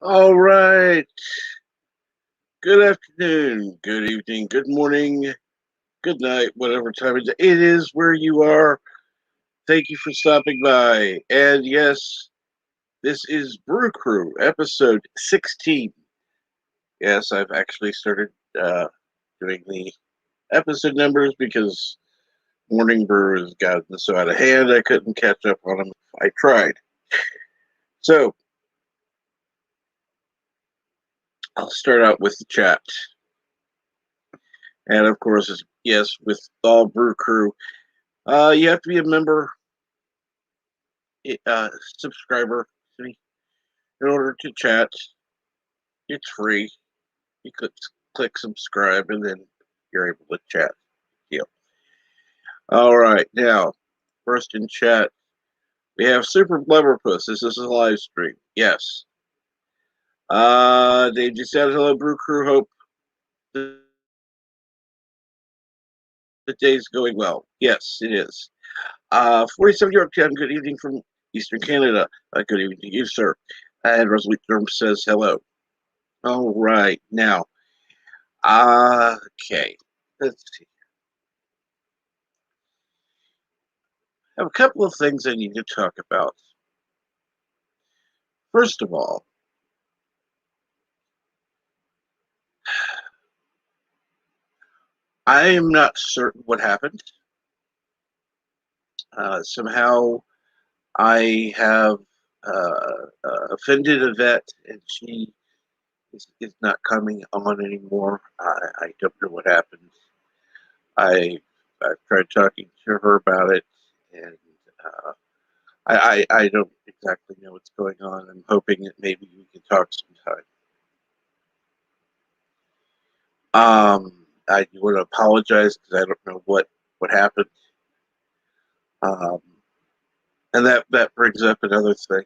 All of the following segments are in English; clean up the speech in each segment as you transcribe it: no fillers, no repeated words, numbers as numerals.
All right. Good afternoon, good evening, good morning, good night, whatever time of day it is where you are. Thank you for stopping by. And yes, this is Brew Crew, episode 16. Yes, I've actually started doing the episode numbers because Morning Brew has gotten so out of hand I couldn't catch up on them. I tried. So I'll start out with the chat. And of course, yes, with all Brew Crew, you have to be a member, uh, subscriber in order to chat. It's free. You click subscribe, and then you're able to chat. Deal. All right, now first in chat we have Super Blubberpuss. This is a live stream. Yes. Dave just said hello, Brew Crew. Hope the day's going well. Yes, it is. 47 York Town. Good evening from Eastern Canada. Good evening to you, sir. And Rosalie Durham says hello. All right, now. Okay, let's see. I have a couple of things I need to talk about. First of all, I am not certain what happened. Somehow I have offended a vet, and she is not coming on anymore. I don't know what happened. I I've tried talking to her about it, and I don't exactly know what's going on. I'm hoping that maybe we can talk sometime. I want to apologize because I don't know what happened. Um, and that brings up another thing,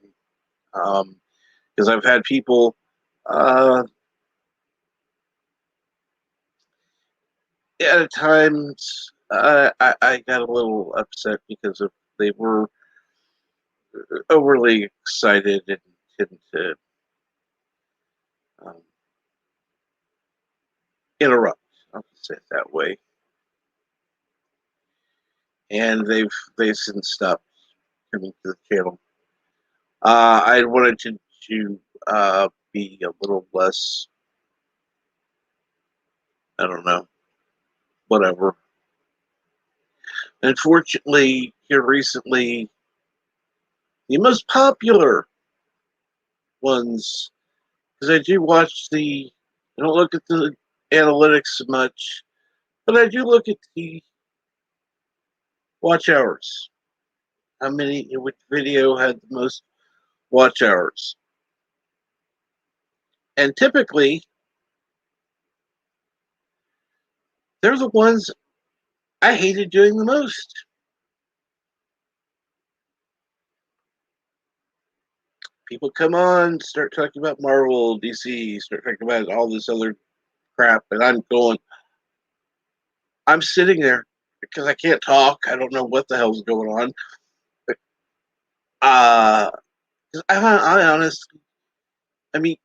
because I've had people uh, at times I got a little upset because of they were overly excited and tend to um, interrupt. I'll say it that way, and they've since stopped coming to the channel. I wanted to be a little less. I don't know, whatever. Unfortunately, here recently, the most popular ones, because I do watch I don't look at the analytics much, but I do look at the watch hours. How many, which video had the most watch hours? And typically, they're the ones I hated doing the most. People come on, start talking about Marvel, DC, start talking about all this other crap, and I'm sitting there because I can't talk. I don't know what the hell's going on. Uh, I honestly, I mean,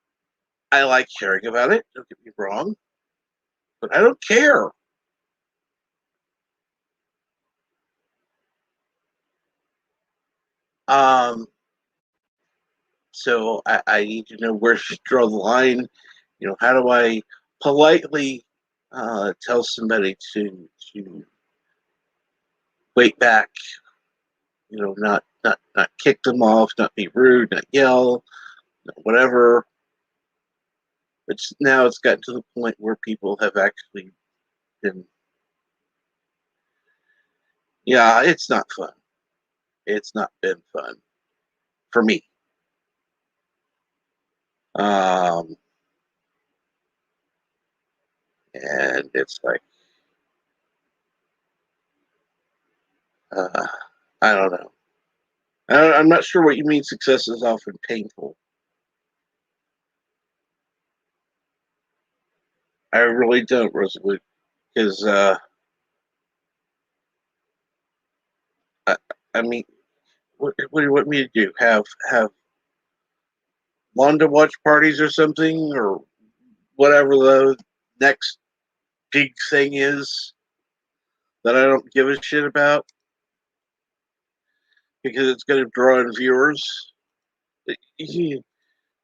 I like hearing about it. Don't get me wrong, but I don't care. Um, so I need to know where to draw the line. How do I politely tell somebody to wait back? Not kick them off, not be rude, not yell, whatever. It's gotten to the point where people have actually been. Yeah, it's not fun. It's not been fun for me. Um, and it's like, uh, I don't know. I'm not sure what you mean. Success is often painful. I really don't, Rosalie, because I, I mean, what do you want me to do? Have Wanda watch parties or something, or whatever the next big thing is that I don't give a shit about because it's going to draw in viewers.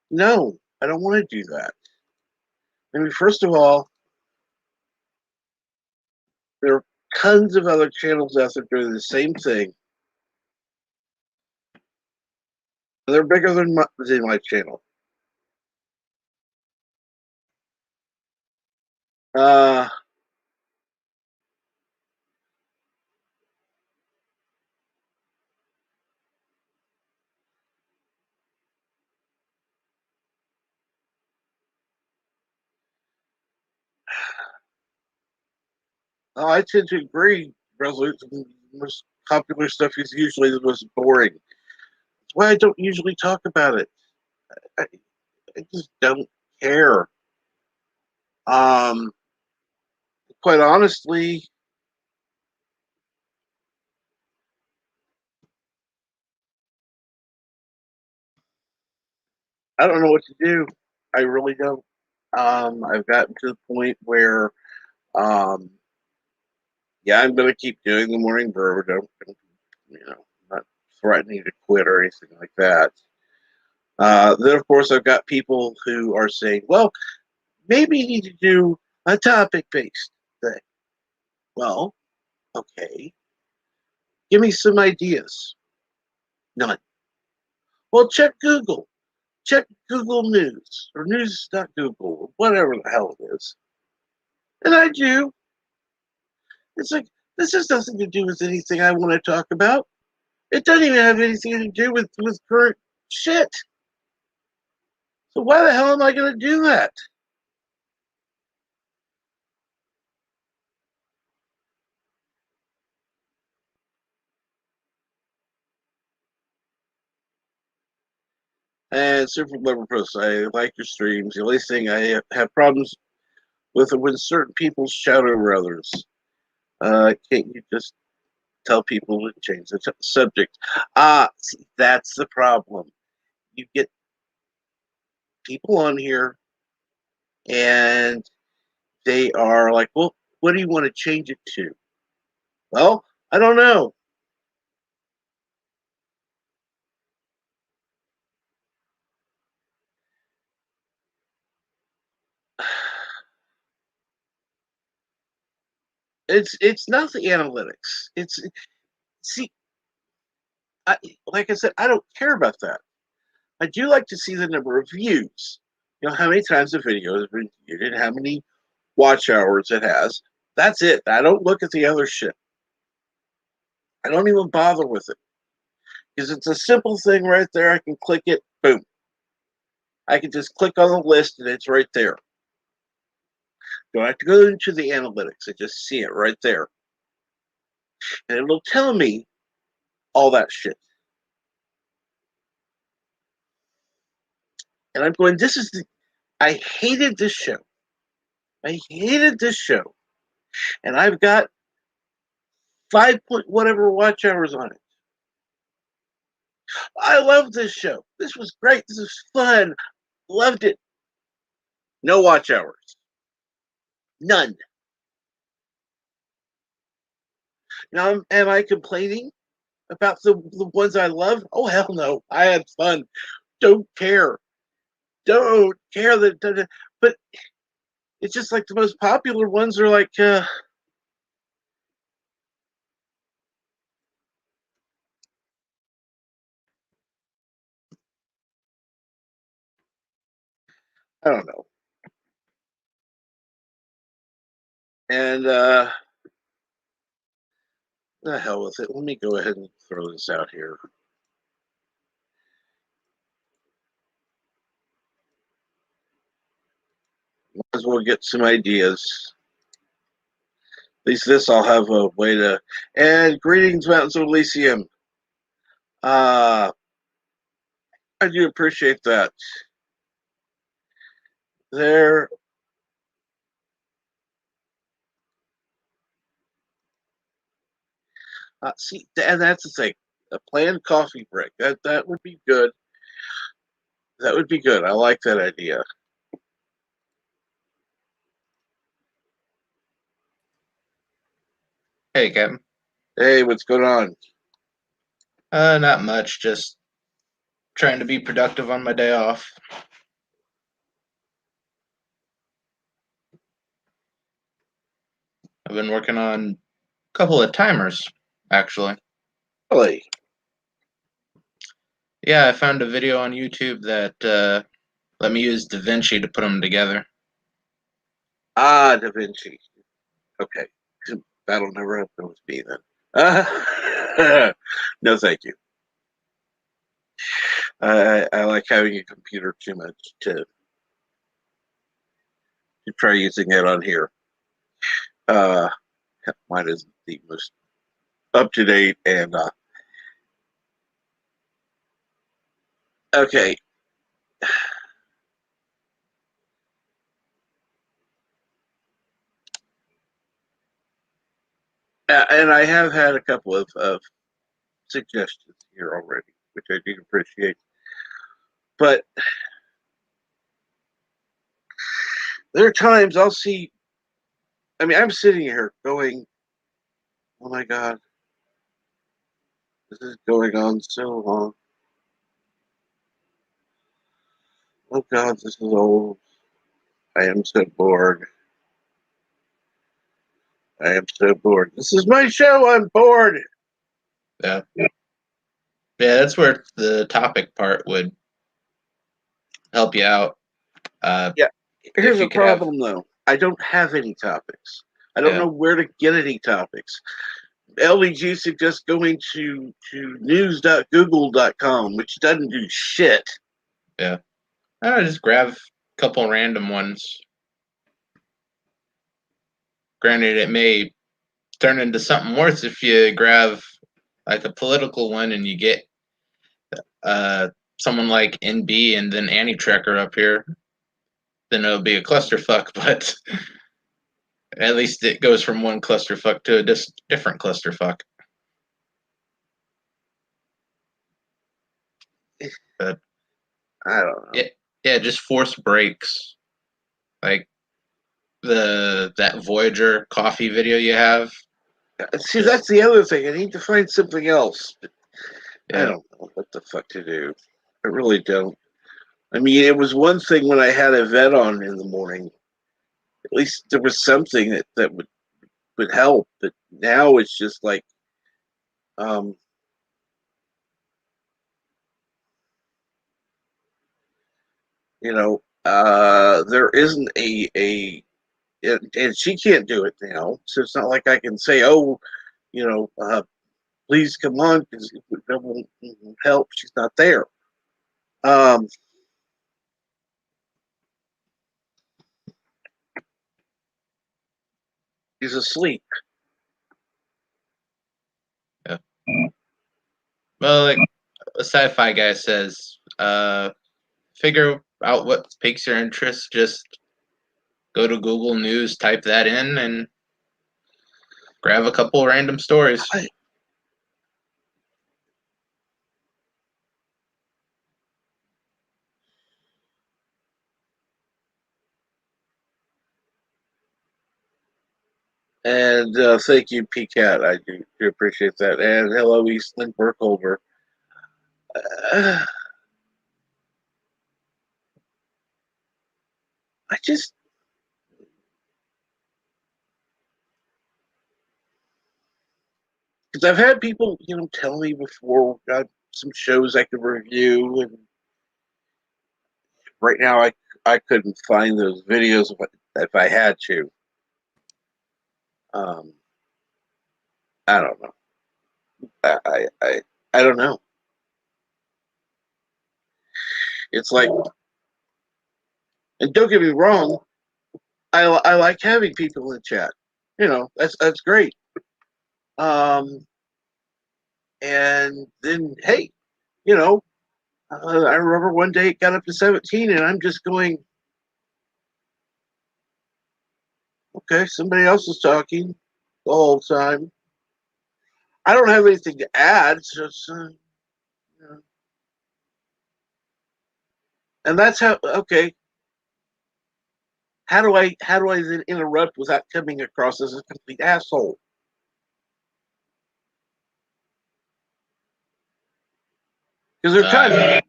No, I don't want to do that. I mean, first of all, there are tons of other channels out there doing the same thing. They're bigger than my channel. Uh, I tend to agree. Resolution, most popular stuff is usually the most boring. That's why I don't usually talk about it. I, I just don't care. Um, quite honestly, I don't know what to do. I really don't. I've gotten to the point where, um, yeah, I'm going to keep doing the morning brew. I'm not threatening to quit or anything like that. Then, of course, I've got people who are saying, well, maybe you need to do a topic based thing. Well, okay, give me some ideas. None. Well, check Google. Check Google News or news.google or whatever the hell it is. And I do. It's like, this has nothing to do with anything I want to talk about. It doesn't even have anything to do with current shit. So why the hell am I going to do that? And Super Lover Puss, I like your streams. The only thing I have problems with it when certain people shout over others. Can't you just tell people to change the subject? See, that's the problem. You get people on here and they are like, well, what do you want to change it to? Well, I don't know. It's not the analytics. It's see, I, like I said, I don't care about that. I do like to see the number of views. You know how many times the video has been viewed and how many watch hours it has. That's it. I don't look at the other shit. I don't even bother with it because it's a simple thing right there. I can click it. Boom. I can just click on the list and it's right there. Don't have to go into the analytics. I just see it right there, and it'll tell me all that shit. And I'm going. This is the. I hated this show. I hated this show, and I've got 5 point whatever watch hours on it. I love this show. This was great. This is fun. Loved it. No watch hours. None. Now, am I complaining about the ones I love? Oh, hell no. I had fun. Don't care. Don't care that. But it's just like the most popular ones are like, I don't know. And the hell with it. Let me go ahead and throw this out here. Might as well get some ideas. At least this I'll have a way to. And greetings, Mountains of Elysium. Uh, I do appreciate that. There, see, and that's the thing. A planned coffee break. That would be good. That would be good. I like that idea. Hey, Captain. Hey, what's going on? Not much. Just trying to be productive on my day off. I've been working on a couple of timers, actually. Really? Yeah, I found a video on YouTube that let me use DaVinci to put them together. Ah, Da Vinci. Okay. That'll never happen with me then. No, thank you. I like having a computer too much to try using it on here. Uh, Mine is the most up to date and okay. And I have had a couple of suggestions here already, which I do appreciate. But there are times I'll see. I mean, I'm sitting here going, "Oh my God, this is going on so long. Oh God, this is old. I am so bored. I am so bored. This is my show. I'm bored." Yeah, yeah, that's where the topic part would help you out. Uh, Yeah. Here's if the you could have, problem, though. I don't have any topics. I don't yeah, know where to get any topics. LVG suggests going to news.google.com, which doesn't do shit. yeah. Just grab a couple random ones. Granted, it may turn into something worse if you grab like a political one and you get uh someone like NB and then Annie Trekker up here, then it'll be a clusterfuck. But at least it goes from one clusterfuck to a different clusterfuck. But I don't know. yeah, yeah, just force breaks like that Voyager coffee video you have. See, Just that's the other thing. I need to find something else. But I yeah, don't know what the fuck to do. I really don't. I mean, it was one thing when I had a vet on in the morning. At least there was something that would help. But now it's just like, um, there isn't and she can't do it now. So it's not like I can say, oh, you know, please come on because it won't help. She's not there. Um, she's asleep. yeah. Well, like a sci-fi guy says, figure out what piques your interest. Just go to Google News, type that in, and grab a couple random stories. I, and thank you, PCAT. I do appreciate that. And hello, Eastland Burkholder. Uh, I just, because I've had people, tell me before, got some shows I could review, and right now I couldn't find those videos if I had to. Um, I don't know. I don't know. It's like, and don't get me wrong, I like having people in chat. That's great. Um, and then hey, you know, I remember one day it got up to 17, and I'm just going, okay, somebody else is talking the whole time. I don't have anything to add. So it's, And that's how. Okay, how do I then interrupt without coming across as a complete asshole? Because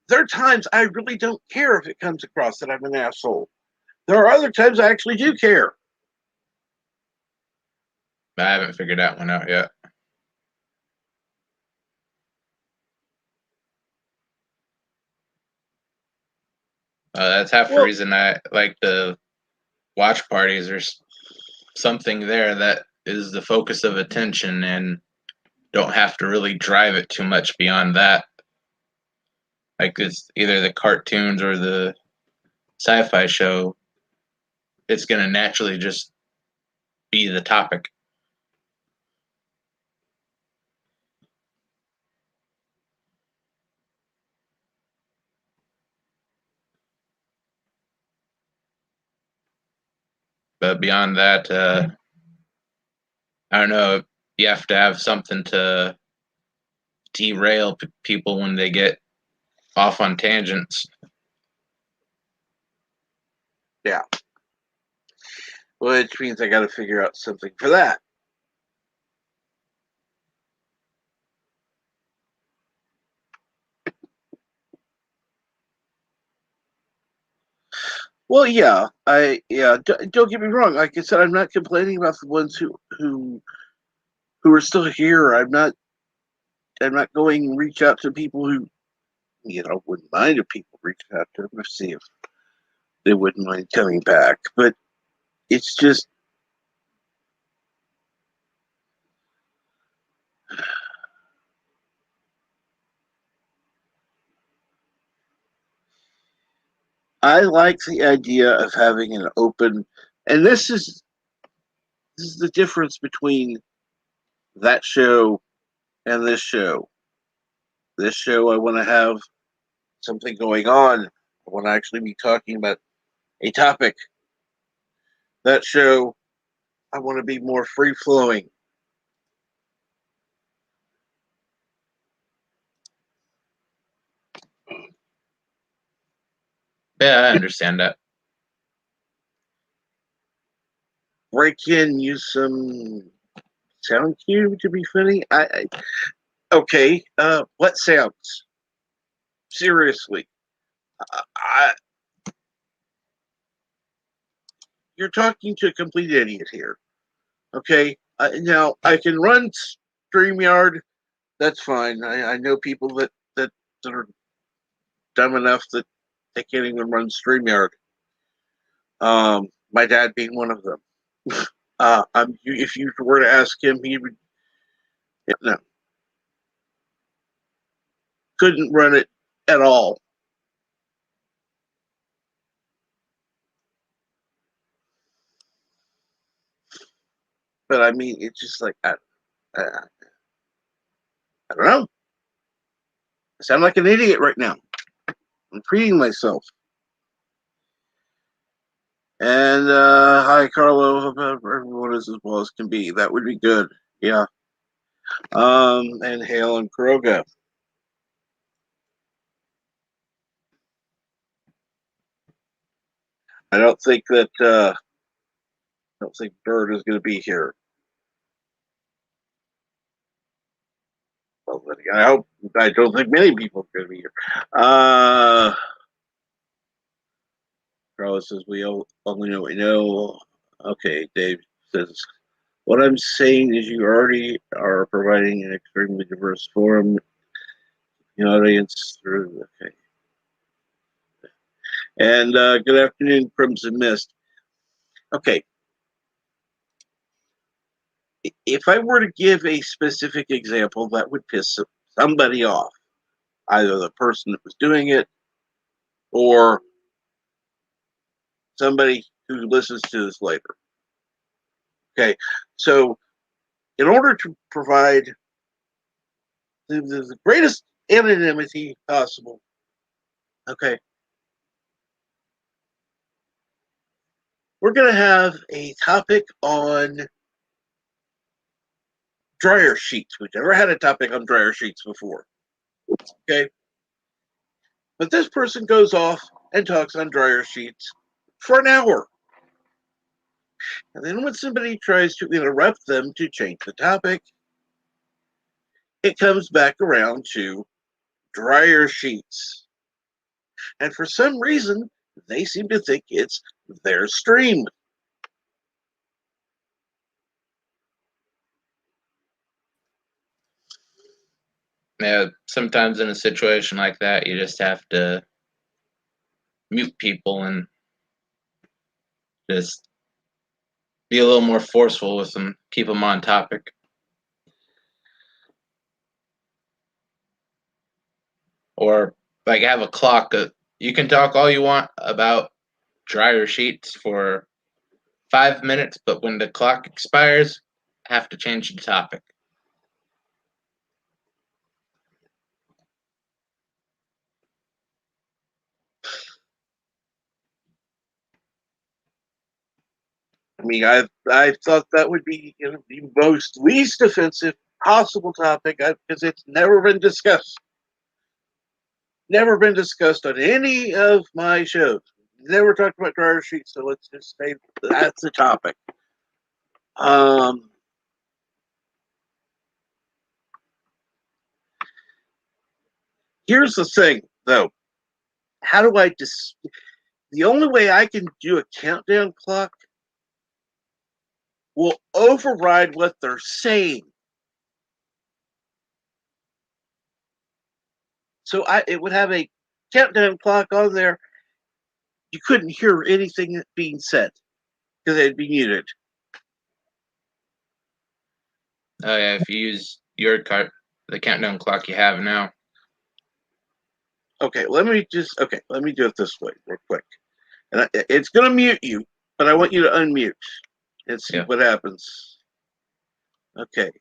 there are times I really don't care if it comes across that I'm an asshole. There are other times I actually do care. I haven't figured that one out yet. That's half the Well, reason I like the watch parties. There's something there that is the focus of attention and don't have to really drive it too much beyond that. Like it's either the cartoons or the sci-fi show. It's going to naturally just be the topic. But beyond that, I don't know. You have to have something to derail people when they get off on tangents. yeah, which means I got to figure out something for that. Well, Don't get me wrong. Like I said, I'm not complaining about the ones who are still here. I'm not going and reach out to people who wouldn't mind if people reach out to them to see if they wouldn't mind coming back. But it's just I like the idea of having an open, and this is the difference between that show and this show. This show, I want to have something going on. I want to actually be talking about a topic. That show, I want to be more free flowing. Yeah, I understand that. Break in, use some sound cue to be funny. Okay. What sounds? Seriously, I, you're talking to a complete idiot here. Okay. Now I can run Streamyard. That's fine. I know people that are dumb enough that they can't even run Streamyard. My dad being one of them. If you were to ask him, he would no, couldn't run it at all. But I mean, it's just like I don't know. I sound like an idiot right now. I'm treating myself. And hi, Carlo. Hope everyone is as well as can be. That would be good. Yeah. And Hale and Kuroga. I don't think that I don't think Bird is going to be here. Well, I hope. I don't think many people are going to be here. Carlos says we only know what we know. Okay, Dave says what I'm saying is you already are providing an extremely diverse forum, the audience through. Okay, and good afternoon, Crimson Mist. Okay, if I were to give a specific example that would piss somebody off, either the person that was doing it or somebody who listens to this later. Okay, so in order to provide the greatest anonymity possible, okay, we're going to have a topic on dryer sheets. We've never had a topic on dryer sheets before. Okay, But this person goes off and talks on dryer sheets for an hour. And then when somebody tries to interrupt them to change the topic, it comes back around to dryer sheets. And for some reason, they seem to think it's their stream. Yeah, sometimes in a situation like that, you just have to mute people and just be a little more forceful with them, keep them on topic. Or like have a clock. You can talk all you want about dryer sheets for 5 minutes, but when the clock expires, have to change the topic. I mean, I thought that would be the most least offensive possible topic because it's never been discussed. Never been discussed on any of my shows. Never talked about dryer sheets, so let's just say that's the topic. Um, Here's the thing, though. How do I the only way I can do a countdown clock will override what they're saying. So it would have a countdown clock on there. You couldn't hear anything being said because it'd be muted. Oh yeah, if you use your the countdown clock you have now. Okay, let me do it this way real quick. And it's going to mute you, but I want you to unmute and see what happens. Okay.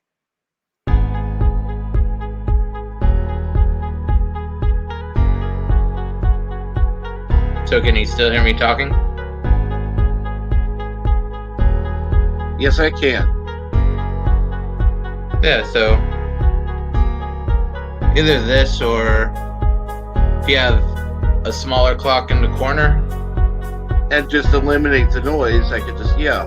So can you still hear me talking? Yes, I can. Yeah, so either this or if you have a smaller clock in the corner and just eliminate the noise, I could just yeah.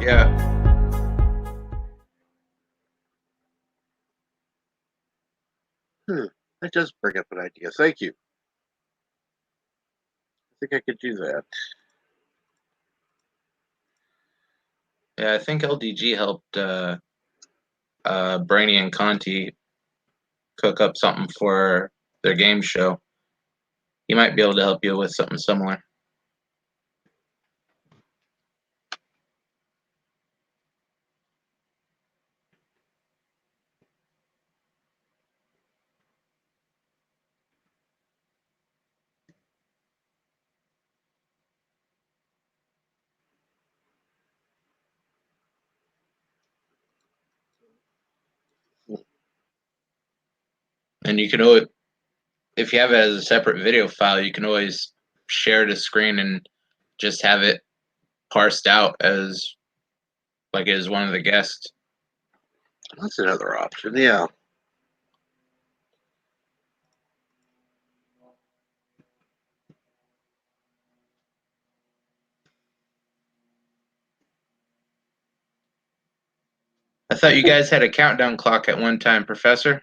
That does bring up an idea. Thank you. I think I could do that. Yeah, I think LDG helped Brainy and Conti cook up something for their game show. He might be able to help you with something similar. And you can always, if you have it as a separate video file, you can always share the screen and just have it parsed out as like as one of the guests. That's another option, yeah. I thought you guys had a countdown clock at one time, Professor.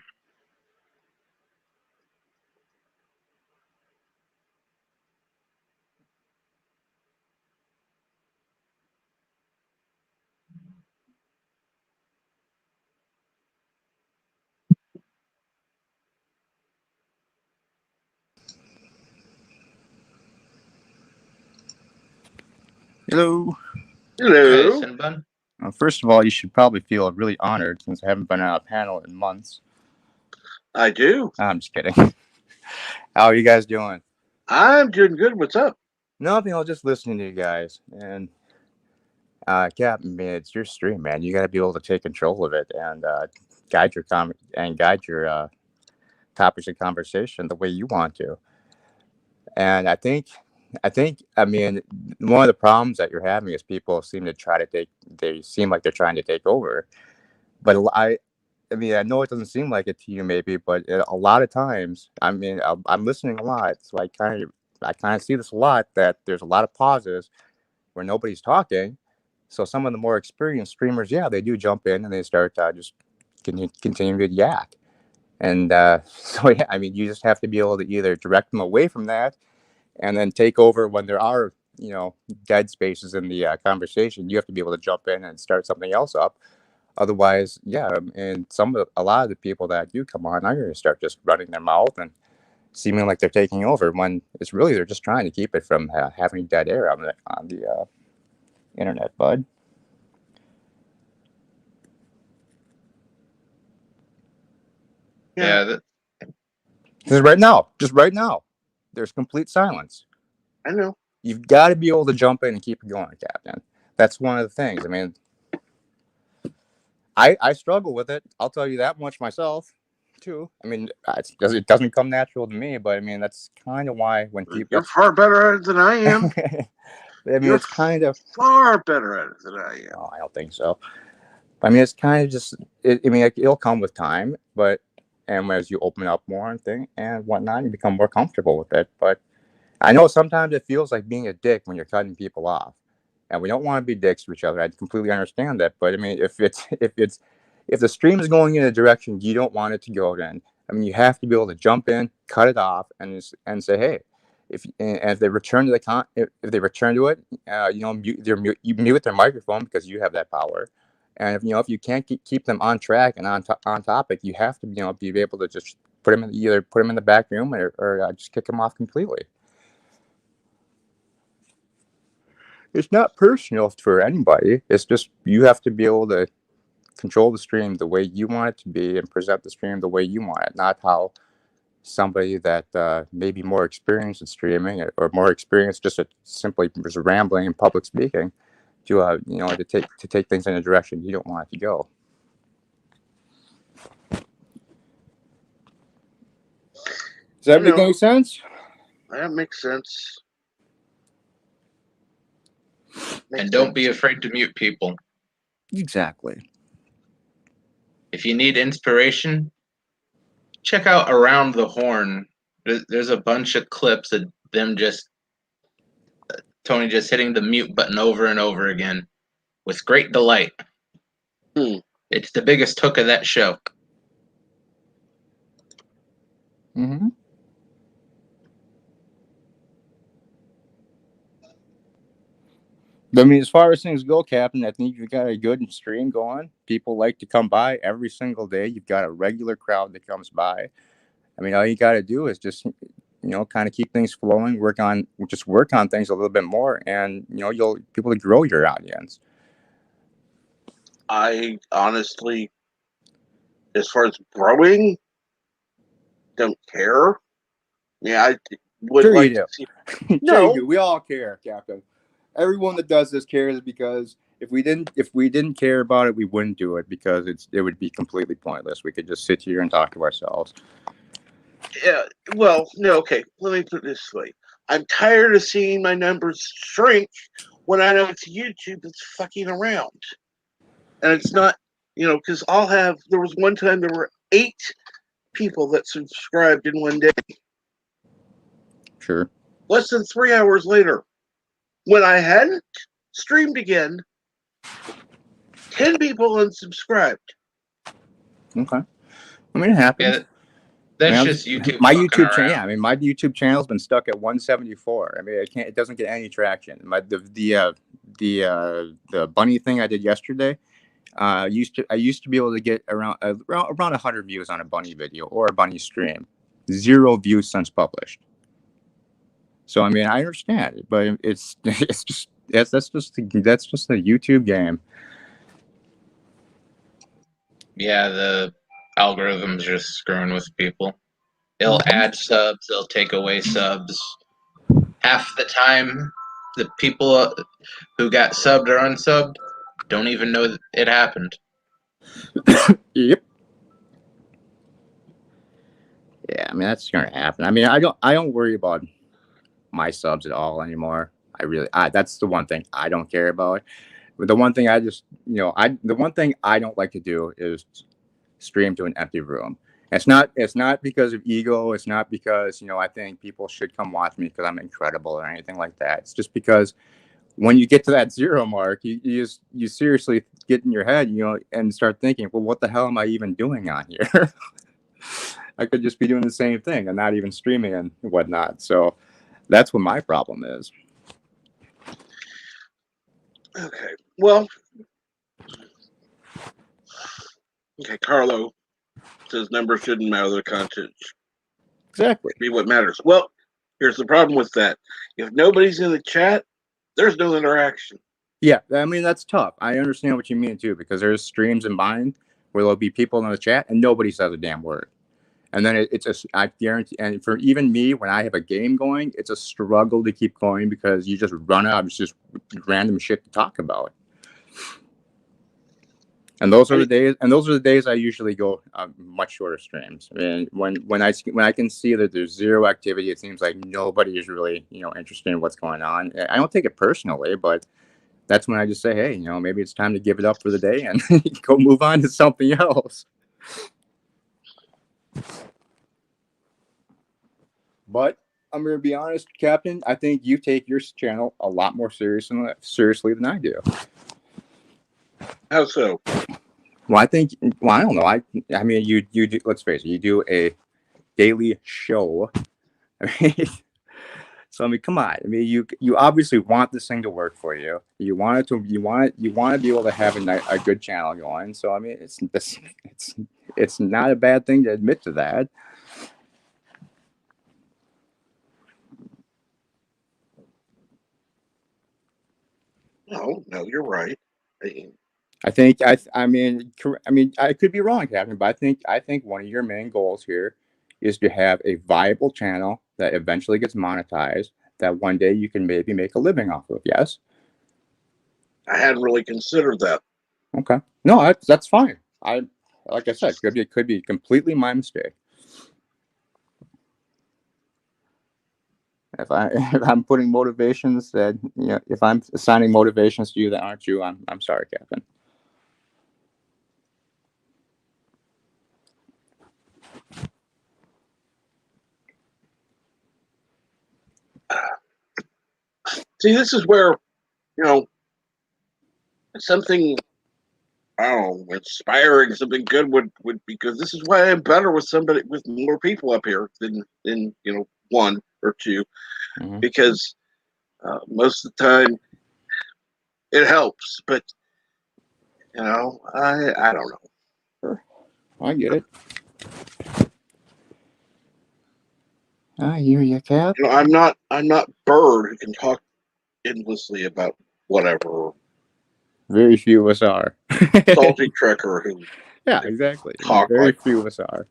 Hello. Hello. Hi, Sinbun. First of all, you should probably feel really honored since I haven't been on a panel in months. I do. I'm just kidding. How are you guys doing? I'm doing good. What's up? Nothing. I was just listening to you guys, and Captain, man, it's your stream, man. You got to be able to take control of it and guide your topics of conversation the way you want to. And I think, I mean, one of the problems that you're having is people seem to try to take. They seem like they're trying to take over, but I mean, I know it doesn't seem like it to you, maybe, but a lot of times, I mean, I'm listening a lot, so I kind of I kind of see this a lot, that there's a lot of pauses where nobody's talking. So some of the more experienced streamers, yeah, they do jump in and they start just continue to yak. And so, yeah, I mean, you just have to be able to either direct them away from that and then take over when there are, dead spaces in the conversation. You have to be able to jump in and start something else up. Otherwise, yeah, and a lot of the people that do come on are going to start just running their mouth and seeming like they're taking over when it's really they're just trying to keep it from having dead air on the internet, bud. Yeah, Yeah, Just right now, there's complete silence. I know. You've got to be able to jump in and keep it going, Captain. That's one of the things. I mean, I struggle with it. I'll tell you that much myself, too. I mean, it doesn't come natural to me, but I mean, that's kind of why when people. You're far better at it than I am. I mean, You're it's kind of. far better at it than I am. Oh, I don't think so. I mean, it's kind of just. I mean, it'll come with time, but and as you open up more and whatnot, you become more comfortable with it. But I know sometimes it feels like being a dick when you're cutting people off, and we don't want to be dicks to each other. I completely understand that, but I mean, if the stream is going in a direction you don't want it to go in, I mean, you have to be able to jump in, cut it off, and say, hey, if they return to if they return to it, you mute their microphone because you have that power. And if you can't keep them on track and on topic, you have to be able to just either put them in the back room or just kick them off completely. It's not personal for anybody. It's just you have to be able to control the stream the way you want it to be and present the stream the way you want it, not how somebody that may be more experienced in streaming or more experienced just at simply just rambling and public speaking to take things in a direction you don't want it to go. Does that make any sense? That makes sense. and don't be afraid to mute people. Exactly. If you need inspiration, check out Around the Horn. There's a bunch of clips of them Tony just hitting the mute button over and over again with great delight. It's the biggest hook of that show. Mm-hmm. I mean, as far as things go, Captain, I think you've got a good stream going. People like to come by every single day. You've got a regular crowd that comes by. I mean, all you got to do is just, kind of keep things flowing, work on things a little bit more, and you'll people to grow your audience. I honestly, as far as growing, don't care. Yeah, I would sure like you do. to see. No, we all care, Captain. Everyone that does this cares because if we didn't care about it, we wouldn't do it because it would be completely pointless. We could just sit here and talk to ourselves. Yeah, well, no, okay. Let me put it this way. I'm tired of seeing my numbers shrink when I know it's YouTube that's fucking around. And it's not, because there was one time there were 8 people that subscribed in one day. Sure. Less than 3 hours later, when I hadn't streamed again, 10 people unsubscribed. Okay. I mean, it happens. Yeah, that's just YouTube. My YouTube channel. Yeah, I mean, my YouTube channel's been stuck at 174. I mean, it doesn't get any traction. The bunny thing I did yesterday. I used to be able to get around 100 views on a bunny video or a bunny stream. 0 views since published. So I mean, I understand it, but that's just the YouTube game. Yeah, the algorithm's just screwing with people. They'll add subs, they'll take away subs. Half the time, the people who got subbed or unsubbed don't even know that it happened. Yep. Yeah, I mean that's gonna happen. I mean, I don't worry about my subs at all anymore. That's the one thing I don't care about. But the one thing the one thing I don't like to do is stream to an empty room. It's not because of ego. It's not because I think people should come watch me because I'm incredible or anything like that. It's just because when you get to that zero mark, you seriously get in your head, and start thinking, well, what the hell am I even doing on here? I could just be doing the same thing and not even streaming and whatnot. So that's what my problem is. Okay. Well, okay, Carlo says numbers shouldn't matter, the content Exactly. should be what matters. Well, here's the problem with that. If nobody's in the chat, there's no interaction. Yeah, I mean that's tough. I understand what you mean too, because there's streams in mine where there'll be people in the chat and nobody says a damn word. And then I guarantee, and for even me, when I have a game going, it's a struggle to keep going because you just run out of just random shit to talk about. And those are the days. And those are the days I usually go much shorter streams. I mean, when I can see that there's zero activity, it seems like nobody is really interested in what's going on. I don't take it personally, but that's when I just say, hey, maybe it's time to give it up for the day and go move on to something else. But I'm going to be honest, Captain. I think you take your channel a lot more seriously than I do. How so? Well, I think. Well, I don't know. I mean, you do. Let's face it. You do a daily show. I mean, so I mean, come on. I mean, you obviously want this thing to work for you. You want it to. You want to be able to have a good channel going. So I mean, it's not a bad thing to admit to that. No, you're right. I think I mean I could be wrong, Captain, but I think one of your main goals here is to have a viable channel that eventually gets monetized that one day you can maybe make a living off of. Yes. I hadn't really considered that. Okay. No, that's fine. Like I said, could be completely my mistake. If I'm putting motivations that if I'm assigning motivations to you that aren't you, I'm sorry, Captain. See, this is where something, I don't know, inspiring, something good would because this is why I'm better with somebody with more people up here than one or two, because most of the time it helps, but I don't know. Sure. I get it. I hear you, Cap. I'm not Bird who can talk endlessly about whatever. Very few of us are. Salty Trekker who Yeah, exactly. talk Very like. few of us are.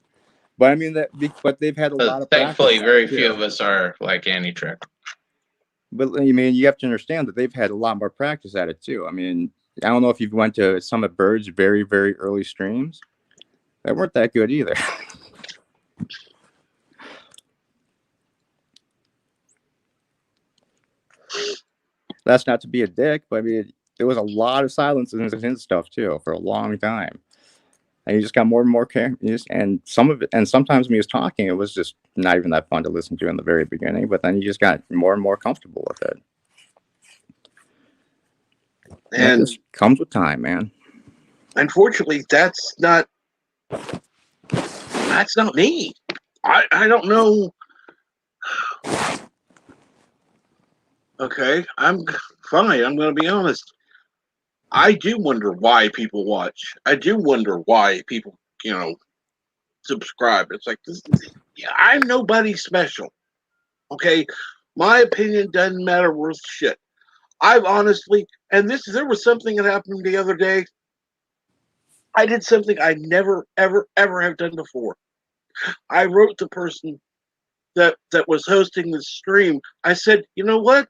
But I mean but they've had a lot of thankfully, practice. very few of us are like Annie Trick. But I mean, you have to understand that they've had a lot more practice at it too. I mean, I don't know if you've went to some of Bird's very, very early streams. They weren't that good either. That's not to be a dick, but I mean, there was a lot of silence in his stuff too for a long time. And he just got more and more and some of it, and sometimes when he was talking, it was just not even that fun to listen to in the very beginning. But then he just got more and more comfortable with it. And it just comes with time, man. Unfortunately, that's not me. I don't know. Okay, I'm fine. I'm going to be honest. I do wonder why people watch. I do wonder why people, subscribe. It's like I'm nobody special. Okay, my opinion doesn't matter worth shit. I've honestly, and there was something that happened the other day. I did something I never, ever, ever have done before. I wrote the person that was hosting the stream. I said, you know what?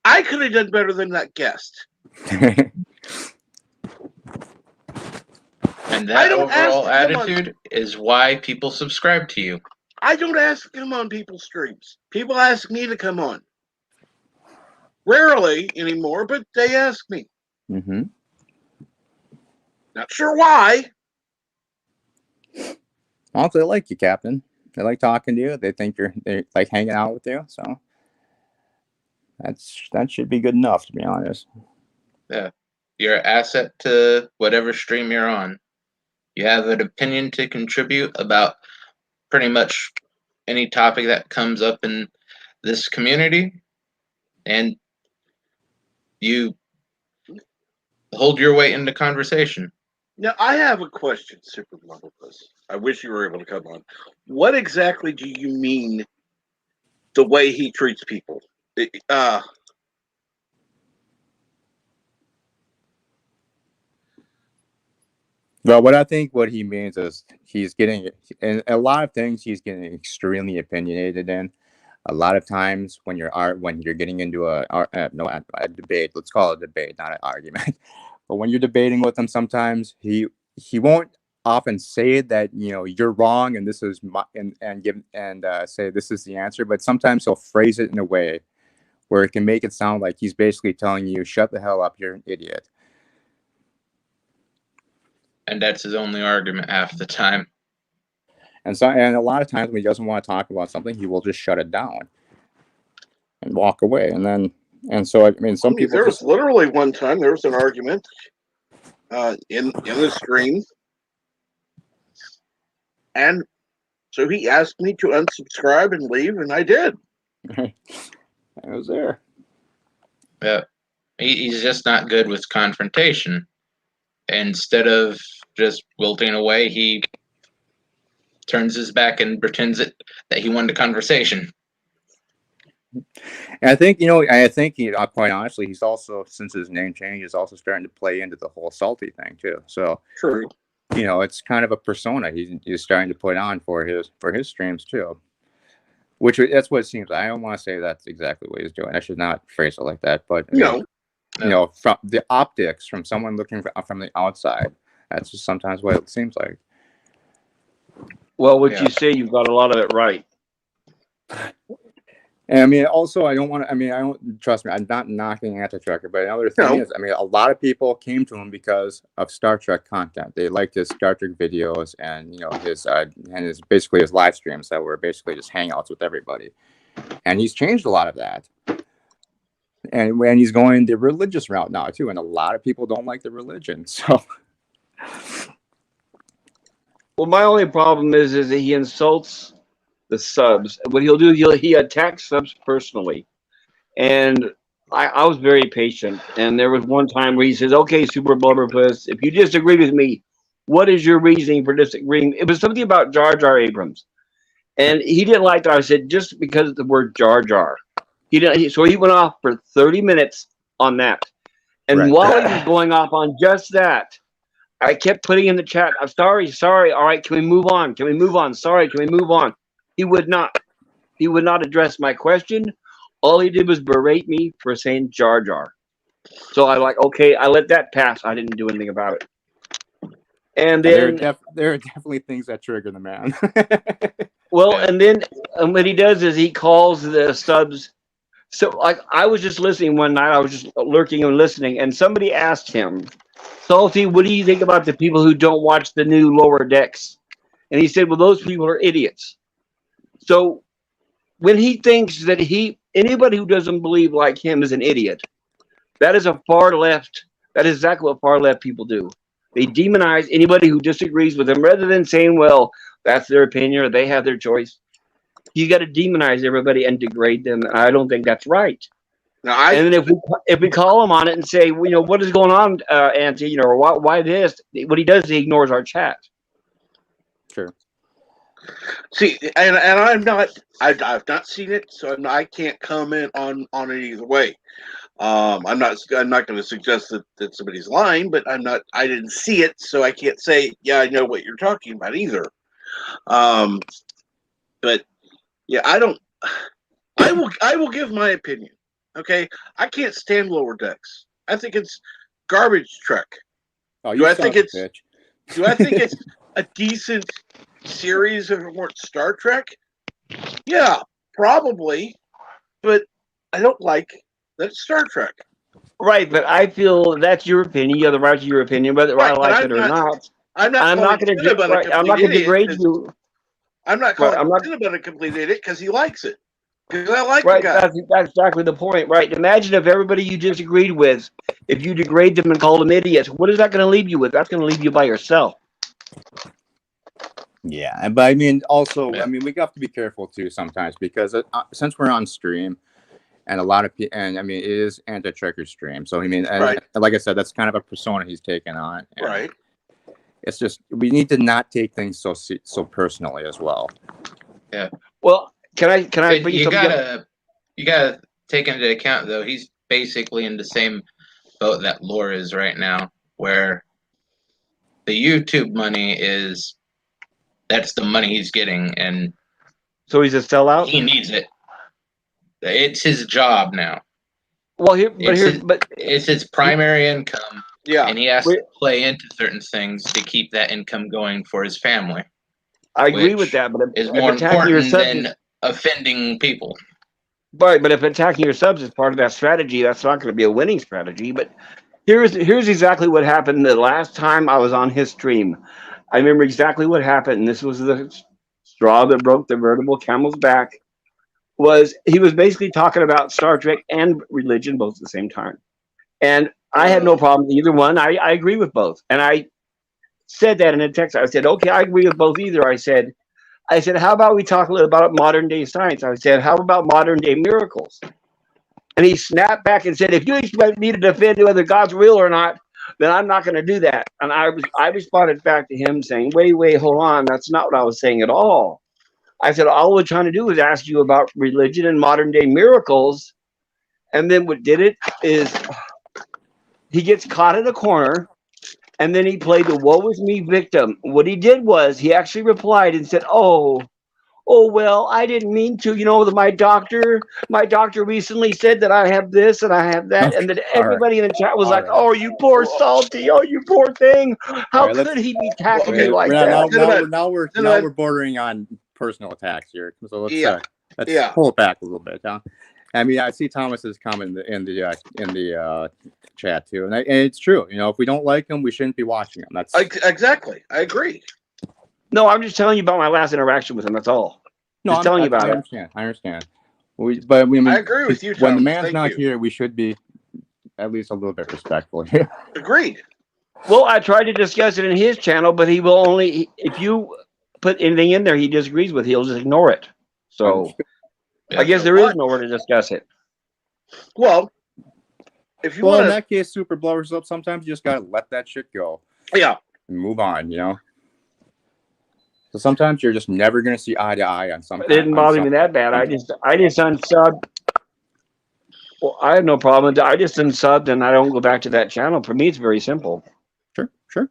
I could have done better than that guest. And that overall attitude is why people subscribe to you. I don't ask to come on people's streams. People ask me to come on. Rarely anymore, but they ask me. Mm-hmm. Not sure why. Also, they like you, Captain. They like talking to you. They like hanging out with you. So that should be good enough, to be honest. Yeah. You're an asset to whatever stream you're on. You have an opinion to contribute about pretty much any topic that comes up in this community, and you hold your weight in the conversation. Now, I have a question, Super Lumberpuss. I wish you were able to come on. What exactly do you mean the way he treats people? Well, what he means is he's getting, in a lot of things, he's getting extremely opinionated in. A lot of times when you're getting into a debate, let's call it a debate, not an argument. But when you're debating with him, sometimes he won't often say that you're wrong and this is my and give and say this is the answer. But sometimes he'll phrase it in a way where it can make it sound like he's basically telling you, "Shut the hell up, you're an idiot." And that's his only argument half the time. And a lot of times when he doesn't want to talk about something, he will just shut it down and walk away. And so I mean, some people. There was literally one time there was an argument in the stream, and so he asked me to unsubscribe and leave, and I did. I was there. Yeah, he's just not good with confrontation. Instead of just wilting away, he turns his back and pretends that he won the conversation. And I think quite honestly, he's also, since his name change, is also starting to play into the whole salty thing too. So true. It's kind of a persona he's starting to put on for his streams too. Which that's what it seems. I don't want to say that's exactly what he's doing. I should not phrase it like that. But no. From the optics, from someone looking from the outside, that's just sometimes what it seems like. Well, what you say, you've got a lot of it right. And I mean, also, I don't trust me. I'm not knocking Anti-Trucker, but another thing is, I mean, a lot of people came to him because of Star Trek content. They liked his Star Trek videos and his basically his live streams that were basically just hangouts with everybody. And he's changed a lot of that. And when he's going the religious route now too, and a lot of people don't like the religion. So, well, my only problem is that he insults the subs. What he'll do, he attacks subs personally, and I was very patient. And there was one time where he says, "Okay, Super Blubberpuss, if you disagree with me, what is your reasoning for disagreeing?" It was something about Jar Jar Abrams, and he didn't like that. I said, "Just because of the word Jar Jar." He didn't. So he went off for 30 minutes on that. And while he was going off on just that, I kept putting in the chat, "I'm sorry. All right, can we move on? Can we move on? Sorry, can we move on?" He would not. He would not address my question. All he did was berate me for saying Jar Jar. So I okay, I let that pass. I didn't do anything about it. And then there are definitely things that trigger the man. Well, and then what he does is he calls the subs. So I was just listening one night. I was just lurking and listening, and somebody asked him, "Salty, what do you think about the people who don't watch the new Lower Decks?" And he said, "Well, those people are idiots." So when he thinks that anybody who doesn't believe like him is an idiot, that is a far left. That is exactly what far left people do. They demonize anybody who disagrees with them rather than saying, "Well, that's their opinion or they have their choice." You got to demonize everybody and degrade them. I don't think that's right. And then if we call him on it and say, "What is going on, Auntie? Or why this?" What he does is he ignores our chat. Sure. See, and I've not seen it, so I can't comment on it either way. I'm not going to suggest that somebody's lying, but I didn't see it, so I can't say, yeah, I know what you're talking about either. But yeah, I will give my opinion. Okay, I can't stand Lower Decks. I think it's garbage Trek. Oh, do I think it's a decent series if it weren't Star Trek? Yeah, probably, but I don't like that it's Star Trek. Right, but I feel that's your opinion. You have the right to your opinion, whether I like it or not. I'm not going to degrade you. I'm not Right, calling I'm not him a complete idiot because he likes it. Because I like the right. guy. That's exactly the point. Right. Imagine if everybody you disagreed with, if you degrade them and call them idiots, what is that going to leave you with? That's going to leave you by yourself. Yeah, but I mean, also, Yeah. I mean, we have to be careful too sometimes because since we're on stream and a lot of people, and I mean, it is anti-checker stream, so I mean, Right. and like I said, that's kind of a persona he's taken on. And Right. it's just we need to not take things so personally as well. Yeah. Well, can I But bring you you something up? gotta take into account though, he's basically in the same boat that Lore is right now, where the YouTube money that's the money he's getting, and So he's a sellout. he needs it. It's his job now. Well, It's his primary income, Yeah. and he has to play into certain things to keep that income going for his family. I agree with which that, but is if more attacking your important subs, than offending people. right? But if attacking your subs is part of that strategy, that's not going to be a winning strategy. But here's exactly what happened the last time I was on his stream. I remember exactly what happened, and this was the straw that broke the veritable camel's back. Was he was basically talking about Star Trek and religion both at the same time, and I had no problem with either one. I agree with both, and I said that in a text. I said, okay, I agree with both either. I said, how about we talk a little about modern day science? I said, how about modern day miracles? And he snapped back and said, if you expect me to defend whether God's real or not, then I'm not going to do that. And I responded back to him saying, wait, hold on. That's not what I was saying at all. I said, all we're trying to do is ask you about religion and modern day miracles. And then what did it is he gets caught in a corner. And then he played the woe is me victim. What he did was he actually replied and said, well, I didn't mean to. You know, my doctor recently said that I have this and I have that. Okay. And then All right. everybody in the chat was All like, right. oh, you poor salty. Oh, you poor thing. How All right, could he be attacking okay, me like we're that? now we're bordering on personal attacks here. So let's pull it back a little bit, huh? I mean, I see Thomas's comment in the chat too, and it's true. You know, if we don't like him, we shouldn't be watching him. That's exactly. I agree. No, I'm just telling you about my last interaction with him. That's all. no. Just telling you about it. I understand. I agree with you, when the Thomas. man's Thank not you. here, we should be at least a little bit respectful here. Agreed. Well, I tried to discuss it in his channel, but he will only, if you put anything in there he disagrees with, he'll just ignore it. So I guess there is nowhere to discuss it. Well, if you Well, want in that case, super blowers up. Sometimes you just gotta let that shit go. Yeah. And move on. You know. So sometimes you're just never gonna see eye to eye on something. It didn't bother me that bad. I just unsubbed. Well, I have no problem. I just unsubbed and I don't go back to that channel. For me, it's very simple. Sure.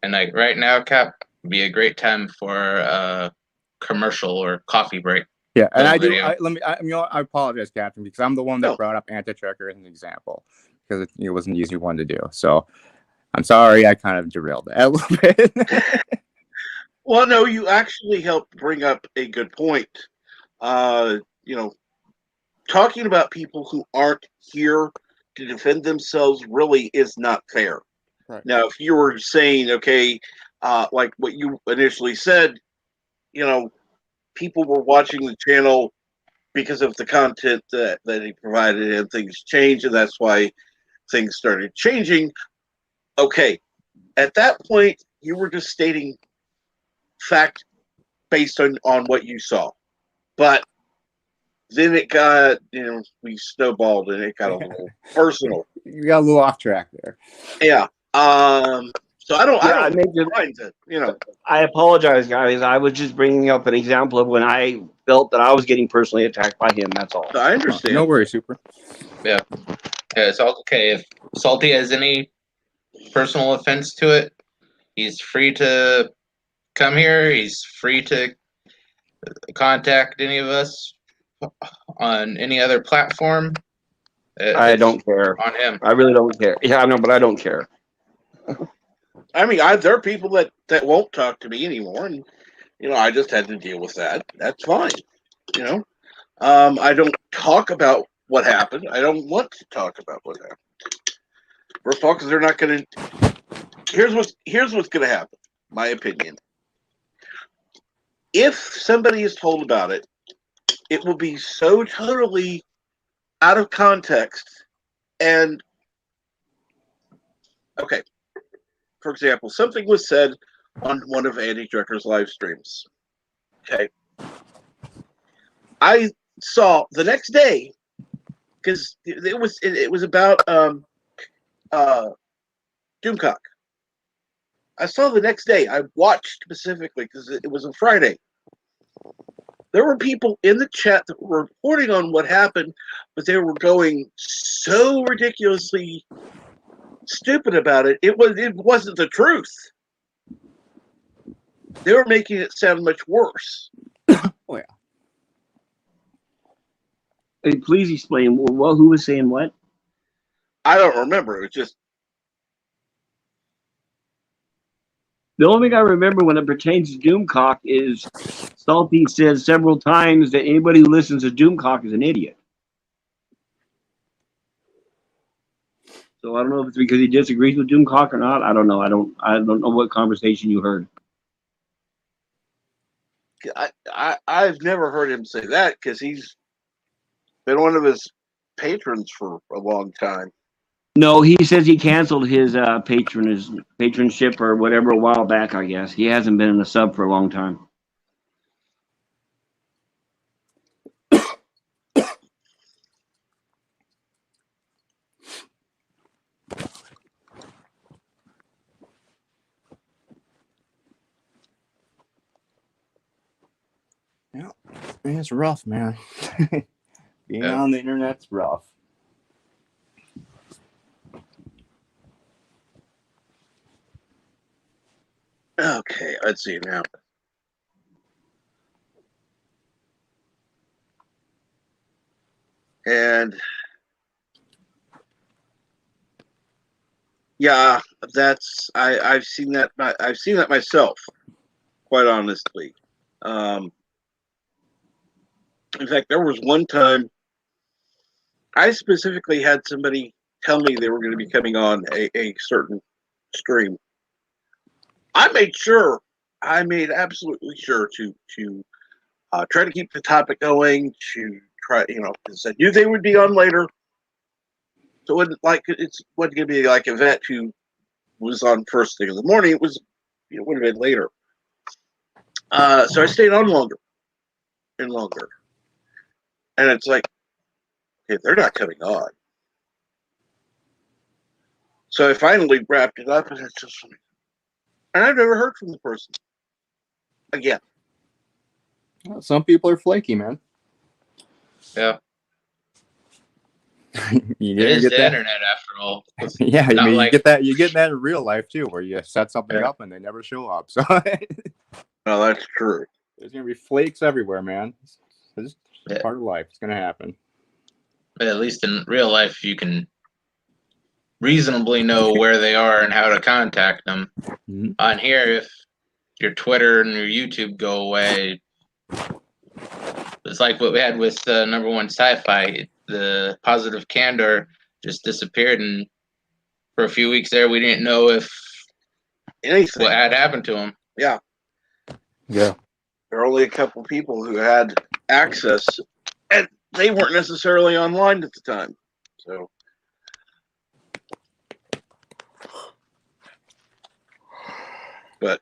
And like right now, Cap, would be a great time for a commercial or coffee break. Yeah, and I video. I apologize, Captain, because I'm the one that brought up anti-checker as an example because it was an easy one to do. So I'm sorry, I kind of derailed that a little bit. Well, no, you actually helped bring up a good point. You know, talking about people who aren't here to defend themselves really is not fair. Right. Now, if you were saying, okay, like what you initially said, you know, people were watching the channel because of the content that he provided and things changed, and that's why things started changing. Okay, at that point, you were just stating fact based on what you saw. But then it got, we snowballed and it got a little personal. You got a little off track there. Yeah. So I don't mind it, I apologize, guys. I was just bringing up an example of when I felt that I was getting personally attacked by him. That's all. I understand. No worries, Super. Yeah, it's okay. If Salty has any personal offense to it, he's free to come here. He's free to contact any of us on any other platform. I don't care. On him. I really don't care. Yeah, I know, but I don't care. I mean, there are people that won't talk to me anymore, and I just had to deal with that. That's fine. I don't talk about what happened. I don't want to talk about what happened. First of all, because they're not going to. Here's what's going to happen. My opinion. If somebody is told about it, it will be so totally out of context. And okay, for example, something was said on one of Andy Drucker's live streams. Okay, I saw the next day because it was about Doomcock. I saw the next day. I watched specifically because it was a Friday. There were people in the chat that were reporting on what happened, but they were going so ridiculously stupid about it. It wasn't the truth. They were making it sound much worse. Oh yeah. Hey, please explain. Well, who was saying what? I don't remember. It was just The only thing I remember when it pertains to Doomcock is Salty says several times that anybody who listens to Doomcock is an idiot. So I don't know if it's because he disagrees with Doomcock or not. I don't know. I don't know what conversation you heard. I've never heard him say that because he's been one of his patrons for a long time. No, he says he canceled his patronship or whatever a while back, I guess. He hasn't been in a sub for a long time. Yeah, it's rough, man. Being on the internet's rough. Okay, let's see now. And yeah, I've seen that. I've seen that myself. Quite honestly, in fact, there was one time I specifically had somebody tell me they were going to be coming on a certain stream. I made absolutely sure to try to keep the topic going. To try, because I knew they would be on later, so it wasn't going to be like a vet who was on first thing in the morning. It was, would have been later. So I stayed on longer and longer, and it's like, okay, they're not coming on. So I finally wrapped it up, and it's just, and I've never heard from the person again. Well, some people are flaky, man. Yeah. You It is get the that. internet after all. It's Yeah, I not mean, like- you get that in real life too, where you set something up and they never show up. So Well, that's true. there's gonna be flakes everywhere, man. It's just part of life. It's gonna happen. But at least in real life, you can reasonably know where they are and how to contact them. Mm-hmm. On here, if your Twitter and your YouTube go away, it's like what we had with number one sci-fi. The positive candor just disappeared, and for a few weeks there, we didn't know if Anything. what had happened to him. Yeah. Yeah. There are only a couple people who had access, and they weren't necessarily online at the time. So, but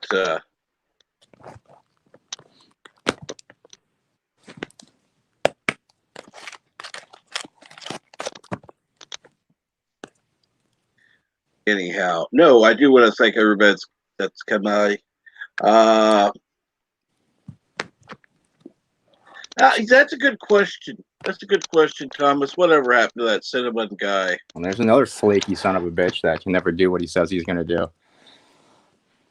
anyhow, no, I do want to thank everybody that's come by. That's a good question. That's a good question, Thomas. Whatever happened to that cinnamon guy? And there's another flaky son of a bitch that can never do what he says he's gonna do.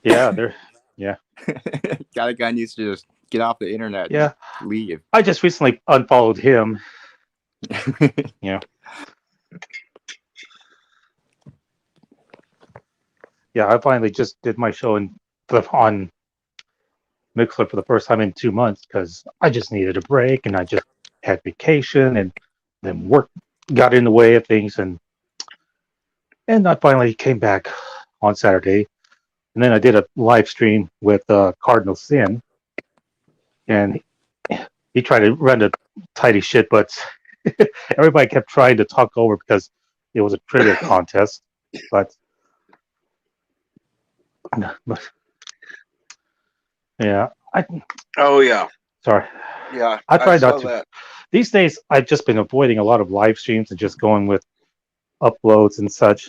Yeah, That guy needs to just get off the internet. Yeah. And leave. I just recently unfollowed him. Yeah. Yeah, I finally just did my show on Mixler for the first time in 2 months because I just needed a break and I just had vacation and then work got in the way of things, and And I finally came back on Saturday, and then I did a live stream with Cardinal Sin, and he tried to run a tidy shit, but everybody kept trying to talk over because it was a trivia contest. But, but yeah, Oh yeah, sorry. yeah. I I try not saw to. that. These days, I've just been avoiding a lot of live streams and just going with uploads and such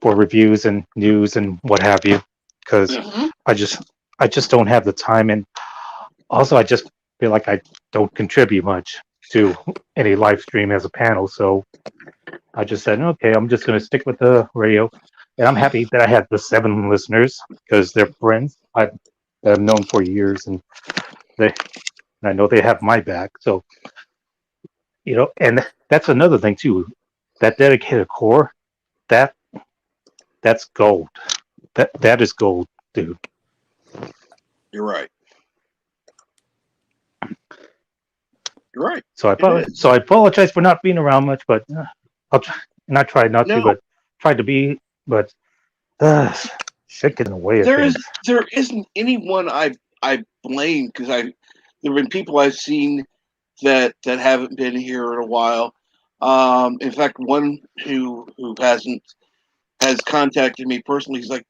for reviews and news and what have you, because I just I just don't have the time, and also I just feel like I don't contribute much to any live stream as a panel. So I just said, okay, I'm just going to stick with the radio, and I'm happy that I had the 7 listeners because they're friends I've known for years, and they and I know they have my back. So and that's another thing too. That dedicated core, that that's gold. That is gold, dude. You're right. You're right. So It is. I apologize for not being around much, but I'll try, and I tried not to, No, but tried to be, but shit gets in the way of things. there isn't anyone I blame because there've been people I've seen that haven't been here in a while. In fact, one who hasn't has contacted me personally. He's like,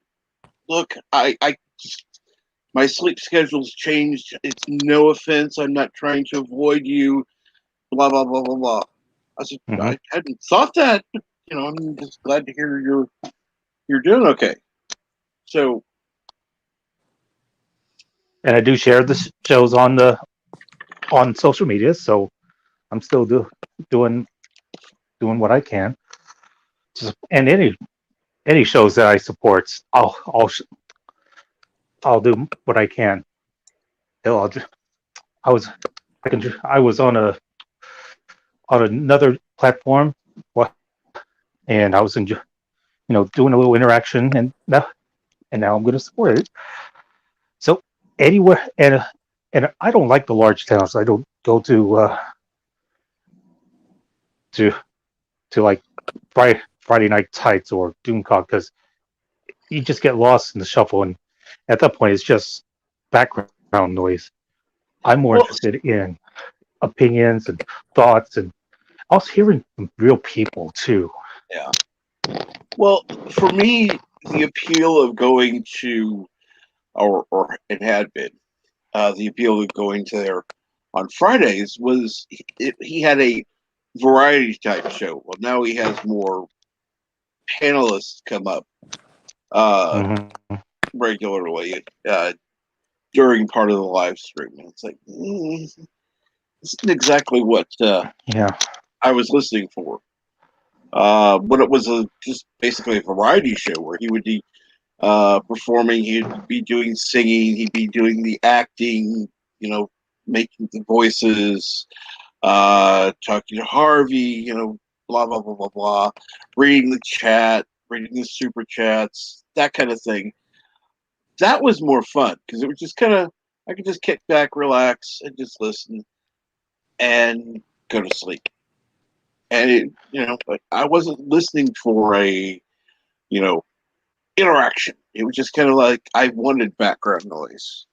"Look, I my sleep schedule's changed. It's no offense. I'm not trying to avoid you. Blah blah blah blah blah." I said, Hmm. I hadn't thought that. But, I'm just glad to hear you're doing okay. So And I do share the shows on social media, so I'm still doing what I can. And any shows that I support, I'll do what I can. Hell, I was I was on another platform, and I was doing a little interaction, and now I'm going to support it. So anywhere, and I don't like the large towns. I don't go to to like Friday Night Tights or Doomcock because you just get lost in the shuffle, and at that point, it's just background noise. I'm more well, interested in opinions and thoughts, and also hearing from real people too. yeah. Well, for me, the appeal of going to or it had been the appeal of going to there on Fridays was he had a variety type show. Well, now he has more panelists come up uh, Mm-hmm. regularly during part of the live stream. And it's like, this isn't exactly what Yeah. I was listening for. When it was just basically a variety show where he would be performing, he'd be doing singing, he'd be doing the acting, making the voices, talking to Harvey, blah blah blah blah blah, reading the chat, reading the super chats, that kind of thing. That was more fun because it was just kind of I could just kick back, relax, and just listen and go to sleep. And like I wasn't listening for a you know interaction. It was just kind of like I wanted background noise.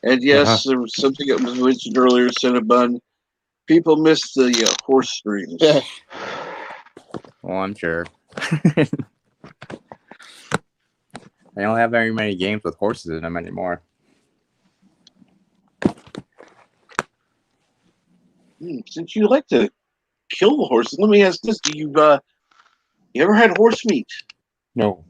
And Uh-huh. yes, there was something that was mentioned earlier, Cinnabon. People miss the horse streams. Well, I'm sure. They don't have very many games with horses in them anymore. Since you like to kill the horses, let me ask this: Do you ever had horse meat? No.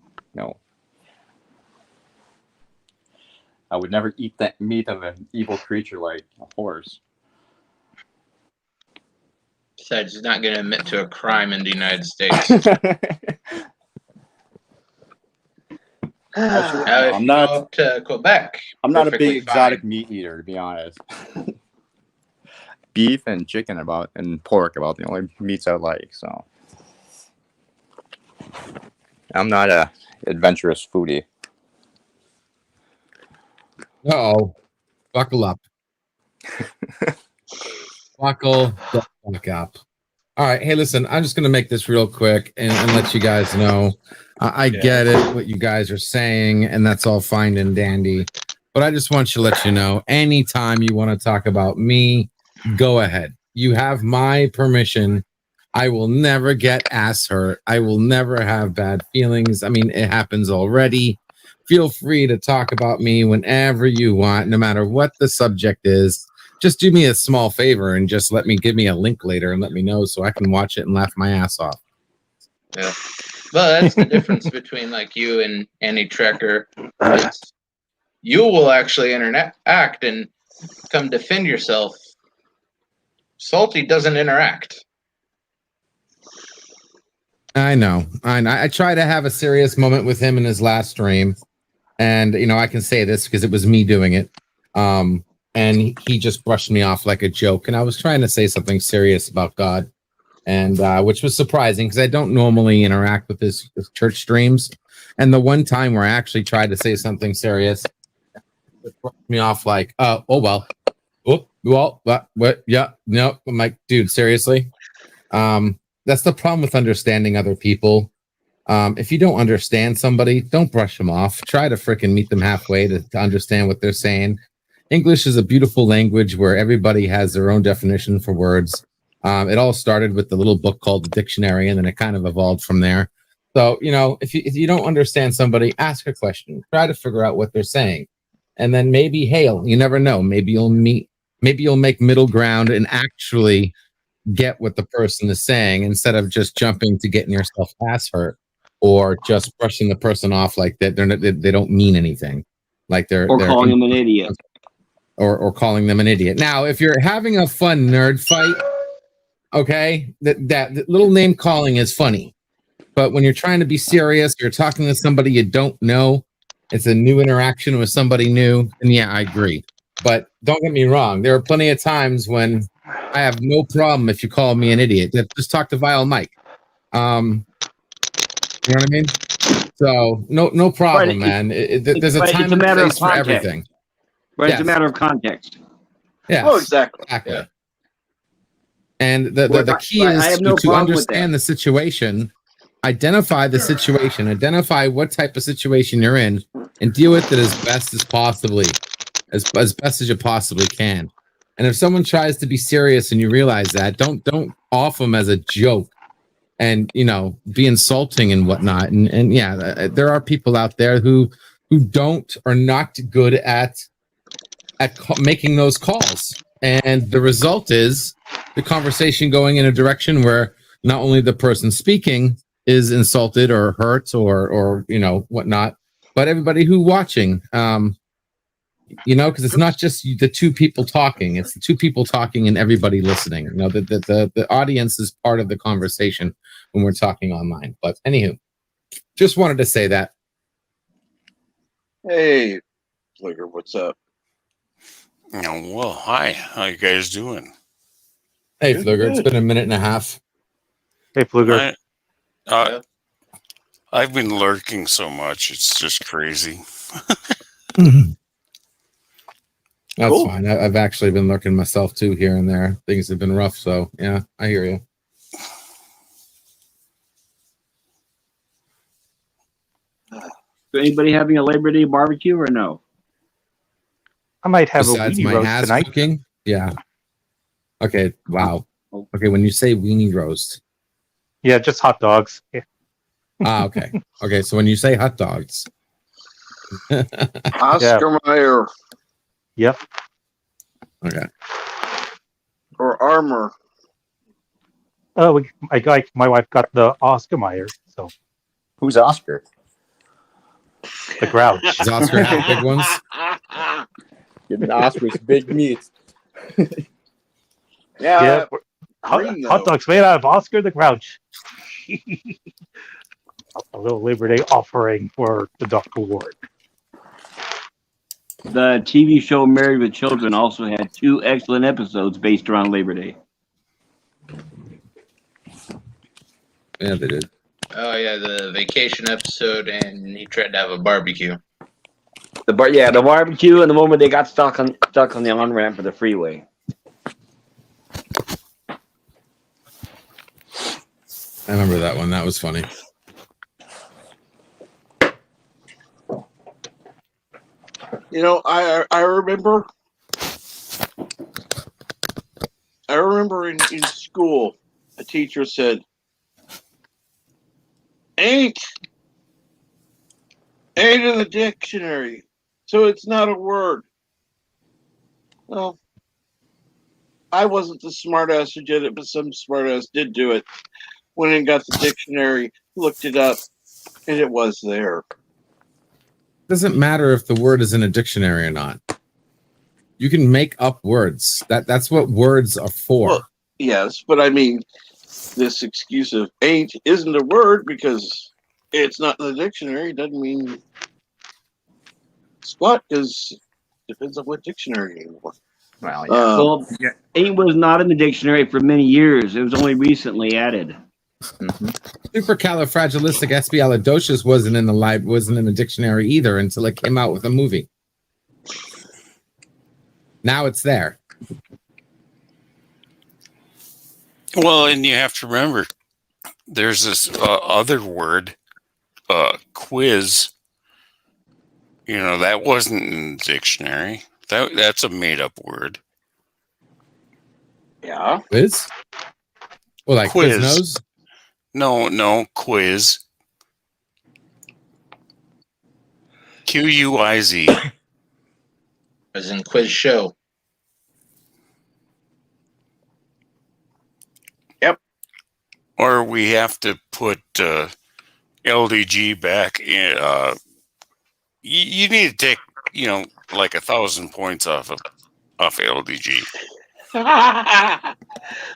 I would never eat that meat of an evil creature like a horse. Besides, he's not going to admit to a crime in the United States. Now, if I'm you go not. up to Quebec, I'm not a big perfectly exotic fine. meat eater, to be honest. Beef and chicken and pork about the only meats I like. So I'm not a adventurous foodie. Uh-oh. Buckle up. Buckle the fuck up. All right. Hey, listen, I'm just going to make this real quick and let you guys know. I get it, what you guys are saying, and that's all fine and dandy. But I just want to let you know, anytime you want to talk about me, go ahead. You have my permission. I will never get ass hurt. I will never have bad feelings. I mean, it happens already. Feel free to talk about me whenever you want, no matter what the subject is. Just do me a small favor and just give me a link later and let me know so I can watch it and laugh my ass off. Yeah. Well, that's the difference between like you and Annie Trekker. You will actually interact and come defend yourself. Salty doesn't interact. I know. I try to have a serious moment with him in his last stream. And, I can say this because it was me doing it. And he just brushed me off like a joke. And I was trying to say something serious about God, and which was surprising because I don't normally interact with his church streams. And the one time where I actually tried to say something serious, it brushed me off like, oh, well. Oh, well, what? Yeah, no. I'm like, dude, seriously? That's the problem with understanding other people. If you don't understand somebody, don't brush them off. Try to frickin' meet them halfway to understand what they're saying. English is a beautiful language where everybody has their own definition for words. It all started with the little book called the dictionary, and then it kind of evolved from there. So, if you don't understand somebody, ask a question. Try to figure out what they're saying. And then maybe hail. You never know. Maybe you'll make middle ground and actually get what the person is saying instead of just jumping to getting yourself ass hurt or just brushing the person off like that. They don't mean anything. Like they're calling them an idiot. Or calling them an idiot. Now, if you're having a fun nerd fight, okay, that little name calling is funny. But when you're trying to be serious, you're talking to somebody you don't know, it's a new interaction with somebody new, and yeah, I agree. But don't get me wrong, there are plenty of times when I have no problem if you call me an idiot. Just talk to Vile Mike. You know what I mean? So no problem, man. There's a time and place for everything. Right, yes. It's a matter of context. Yeah. Oh, exactly. Yeah. And the key is to understand the situation, identify the situation, identify what type of situation you're in, and deal with it as best as best as you possibly can. And if someone tries to be serious and you realize that, don't off them as a joke and be insulting and whatnot. And yeah, there are people out there who are not good at making those calls, and the result is the conversation going in a direction where not only the person speaking is insulted or hurt or whatnot, but everybody who watching, because it's not just the two people talking, it's the two people talking and everybody listening. The audience is part of the conversation when we're talking online. But anywho, just wanted to say that. Hey, Flicker, what's up? Well, hi. How you guys doing? Hey, Flugger. It's been a minute and a half. Hey, Flugger. I've been lurking so much. It's just crazy. That's cool. Fine. I've actually been lurking myself, too, here and there. Things have been rough, so, yeah, I hear you. Anybody having a Labor Day barbecue or no? I might have Besides a weenie roast ass tonight. Cooking? Yeah. Okay. Wow. Okay. When you say weenie roast. Yeah, just hot dogs. Yeah. Okay. Okay. So when you say hot dogs. Oscar Mayer. Yep. Okay. Or Armor. Oh, my wife got the Oscar Mayer. So who's Oscar? The Grouch. Does Oscar have big ones? Getting Oscar's big meats. Yeah. Hot dogs made out of Oscar the Grouch. A little Labor Day offering for the Duck Award. The TV show Married with Children also had 2 excellent episodes based around Labor Day. Yeah, they did. Oh yeah, the vacation episode, and he tried to have a barbecue. The barbecue, and the moment they got stuck on the on ramp of the freeway. I remember that one. That was funny. You know, I remember in school, a teacher said, ain't in the dictionary, so it's not a word. Well, I wasn't the smartass who did it, but some smartass did do it. Went and got the dictionary, looked it up, and it was there. Doesn't matter if the word is in a dictionary or not. You can make up words. That's what words are for. Well, yes, but I mean, this excuse of ain't isn't a word because it's not in the dictionary doesn't mean squat, because it depends on what dictionary you want. Well, yeah. Well, Yeah. ain't was not in the dictionary for many years. It was only recently added. Supercalifragilisticexpialidocious wasn't in the dictionary either until it came out with a movie. Now it's there. Well, and you have to remember, there's this other word, quiz. You know, that wasn't in the dictionary. That's a made-up word. Yeah. Quiz? Well, like Quiz. Quiznos? No, quiz. Quiz. As in quiz show. Yep. Or we have to put LDG back in. You need to take, like 1,000 points off LDG.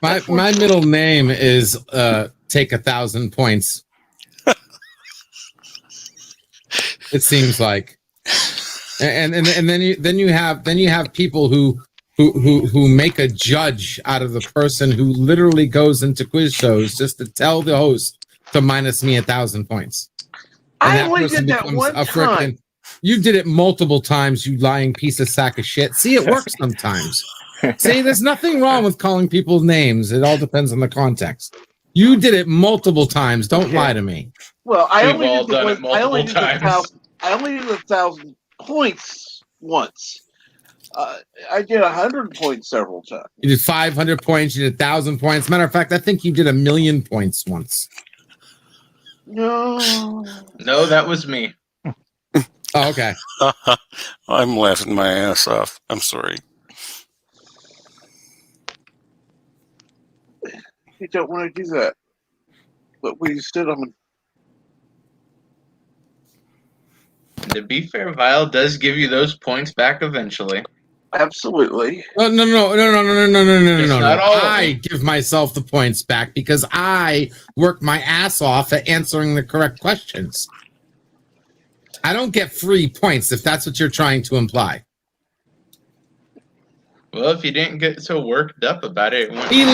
My middle name is take 1,000 points. It seems like, and then you have people who make a judge out of the person who literally goes into quiz shows just to tell the host to minus me 1,000 points. And I that only person did that becomes one a time. frickin'. You did it multiple times, you lying piece of sack of shit. See, it works sometimes. See, there's nothing wrong with calling people names. It all depends on the context. You did it multiple times. Don't lie to me. Well, I We've only all did done it multiple times. I only did 1,000 points once. I did 100 points several times. You did 500 points. You did 1,000 points. Matter of fact, I think you did 1,000,000 points once. No, that was me. Oh, okay. I'm laughing my ass off. I'm sorry. you don't want to do that. But we sit on. To be fair, Vile does give you those points back eventually. Absolutely. No. Not all of I them. give myself the points back because I work my ass off at answering the correct questions. I don't get free points if that's what you're trying to imply. Well, if you didn't get so worked up about it, He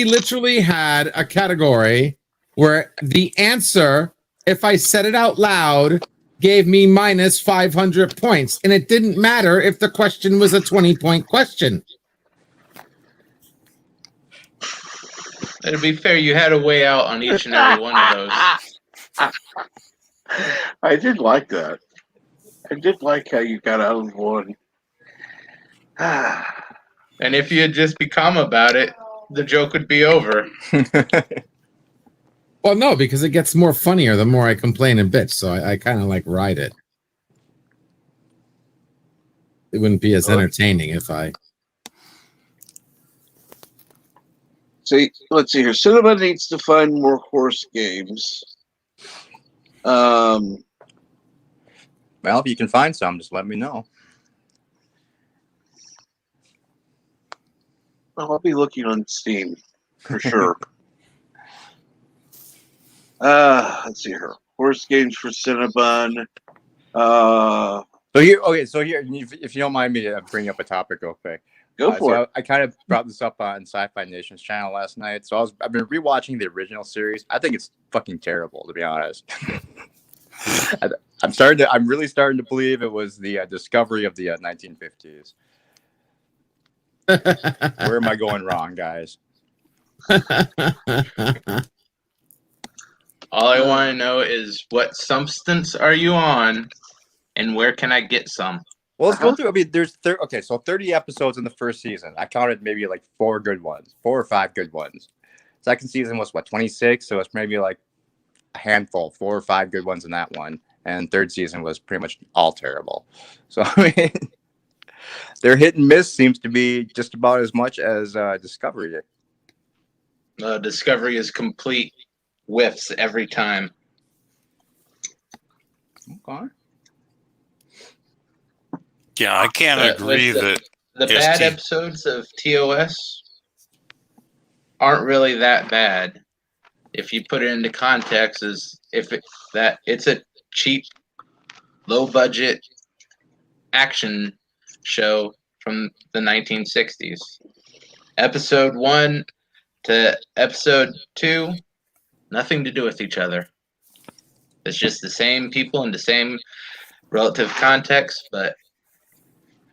literally had a category where the answer, if I said it out loud, gave me minus 500 points, and it didn't matter if the question was a 20-point question. To be fair, you had a way out on each and every one of those. I did like that. I did like how you got out of one. And if you had just be calm about it, the joke would be over. Well, no, because it gets more funnier the more I complain and bitch, so I kind of like ride it. It wouldn't be as entertaining if I... See, let's see here. Cinema needs to find more horse games. Well, if you can find some, just let me know. I'll be looking on Steam for sure. Let's see here. Horse games for Cinnabon. So here, if you don't mind me bring up a topic real quick. Go for it. I kind of brought this up on Sci-Fi Nation's channel last night. So I've been rewatching the original series. I think it's fucking terrible, to be honest. I'm really starting to believe it was the discovery of the 1950s. Where am I going wrong, guys? All I want to know is what substance are you on, and where can I get some? Well, let's go through. I mean, there's so 30 episodes in the first season. I counted maybe like 4 or 5 good ones. Second season was what, 26, so it's maybe like a handful, 4 or 5 good ones in that one. And third season was pretty much all terrible. So I mean, their hit and miss seems to be just about as much as Discovery. Discovery is complete whiffs every time. Okay. Yeah, I can't But agree with that the ST bad episodes of TOS aren't really that bad. If you put it into context, it's a cheap, low budget action show from the 1960s. Episode 1 to episode 2, nothing to do with each other. It's just the same people in the same relative context, but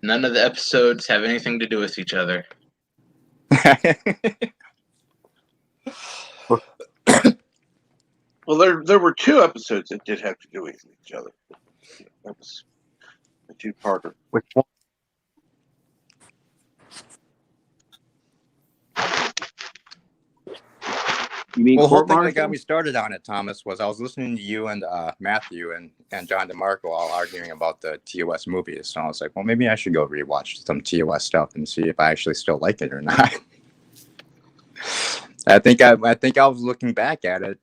none of the episodes have anything to do with each other. Well, there were 2 episodes that did have to do with each other. That was a 2-parter. Which one? You mean Well, the whole court thing that martial? got me started on it, Thomas, was I was listening to you and Matthew and John DeMarco all arguing about the TOS movies. So I was like, well, maybe I should go rewatch some TOS stuff and see if I actually still like it or not. I think I was looking back at it,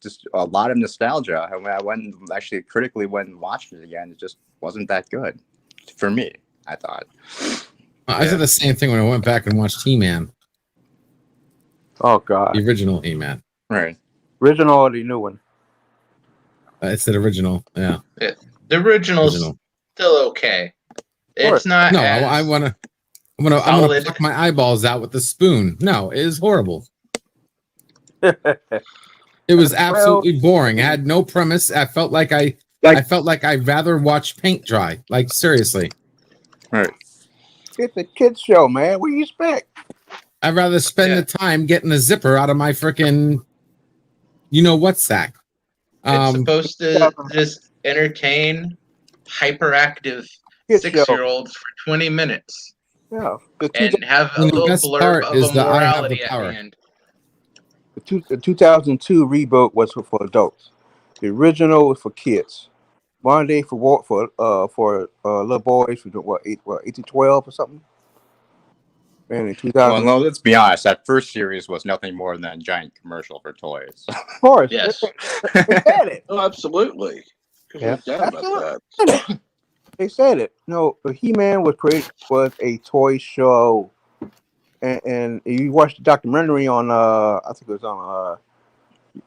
just a lot of nostalgia. And when I actually critically went and watched it again, it just wasn't that good for me, I thought. I said the same thing when I went back and watched He-Man, Oh God. the original He-Man. Right. Original or the new one? It's the original. Yeah. The original's still okay. It's not. No, as I want to. I'm gonna pluck my eyeballs out with the spoon. No, it is horrible. It was absolutely boring. It had no premise. I felt like I'd rather watch paint dry. Like seriously. Right. It's a kid's show, man. What do you expect? I'd rather spend the time getting the zipper out of my freaking, what sack. It's supposed to just entertain hyperactive Kid's show. 6-year-olds for 20 minutes Yeah. and have a And the little best blurb part of is a that I have morality the at power. the end. The 2002 reboot was for adults. The original was for kids. One day for little boys from 8 to 12 or something. And in 2000, Well, no, let's be honest. That first series was nothing more than a giant commercial for toys. of course, Yes. they said it. Oh, absolutely. Yeah. No doubt about that. They said it. No, He-Man was a toy show, and you watched the documentary on I think it was on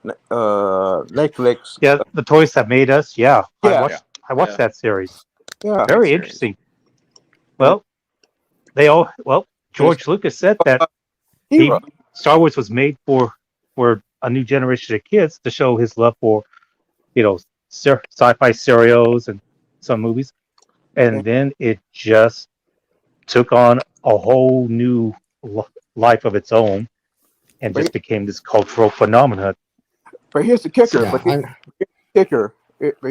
Netflix. Yeah, the toys that made us. Yeah, Yeah. I watched that series. Yeah. Very interesting. Well, George Lucas said that Hero. Star Wars was made for a new generation of kids to show his love for, sci-fi serials and some movies, and then it just took on a whole new life of its own, and just became this cultural phenomenon. But here's the kicker. Yeah, But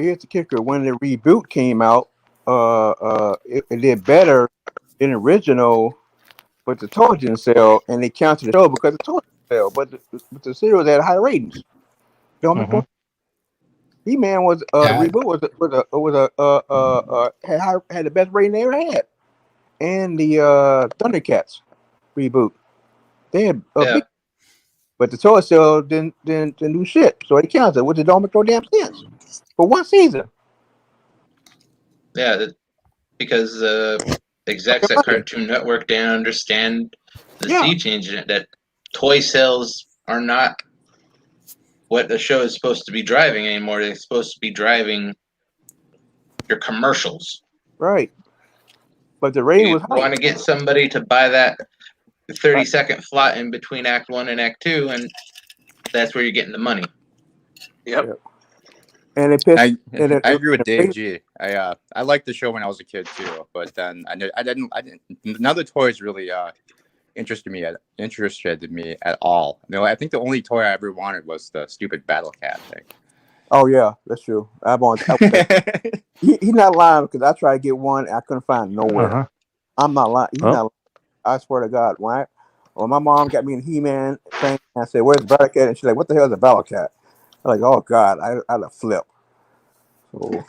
here's the kicker. When the reboot came out, it did better than the original, but the toy didn't sell, and they canceled the show because the toy didn't sell. But the serials had high ratings. Don't make point. He-Man was reboot had the best rating they ever had, and the Thundercats reboot they had a big. But the toy sale didn't do shit, so they canceled, which don't make no damn sense for one season. Yeah, because execs at Cartoon Network didn't understand the sea change in it, that toy sales are not what the show is supposed to be driving anymore. They're supposed to be driving your commercials. Right. But the rating You was high. want to get somebody to buy that 30-second slot in between Act 1 and Act 2, and that's where you're getting the money. Yep. And it pissed. I agree with Dave G. I liked the show when I was a kid too, but then I didn't. None of the toys really interested me at all. No, I think the only toy I ever wanted was the stupid Battle Cat thing. Oh yeah, that's true. He's not lying because I tried to get one, and I couldn't find it nowhere. Uh-huh. I'm not lying. He's Oh. not. I swear to God, when my mom got me a He-Man thing, I said, "Where's the Battle Cat?" And she's like, "What the hell is a Battle Cat?" I'm like, "Oh God, I'd have flipped." So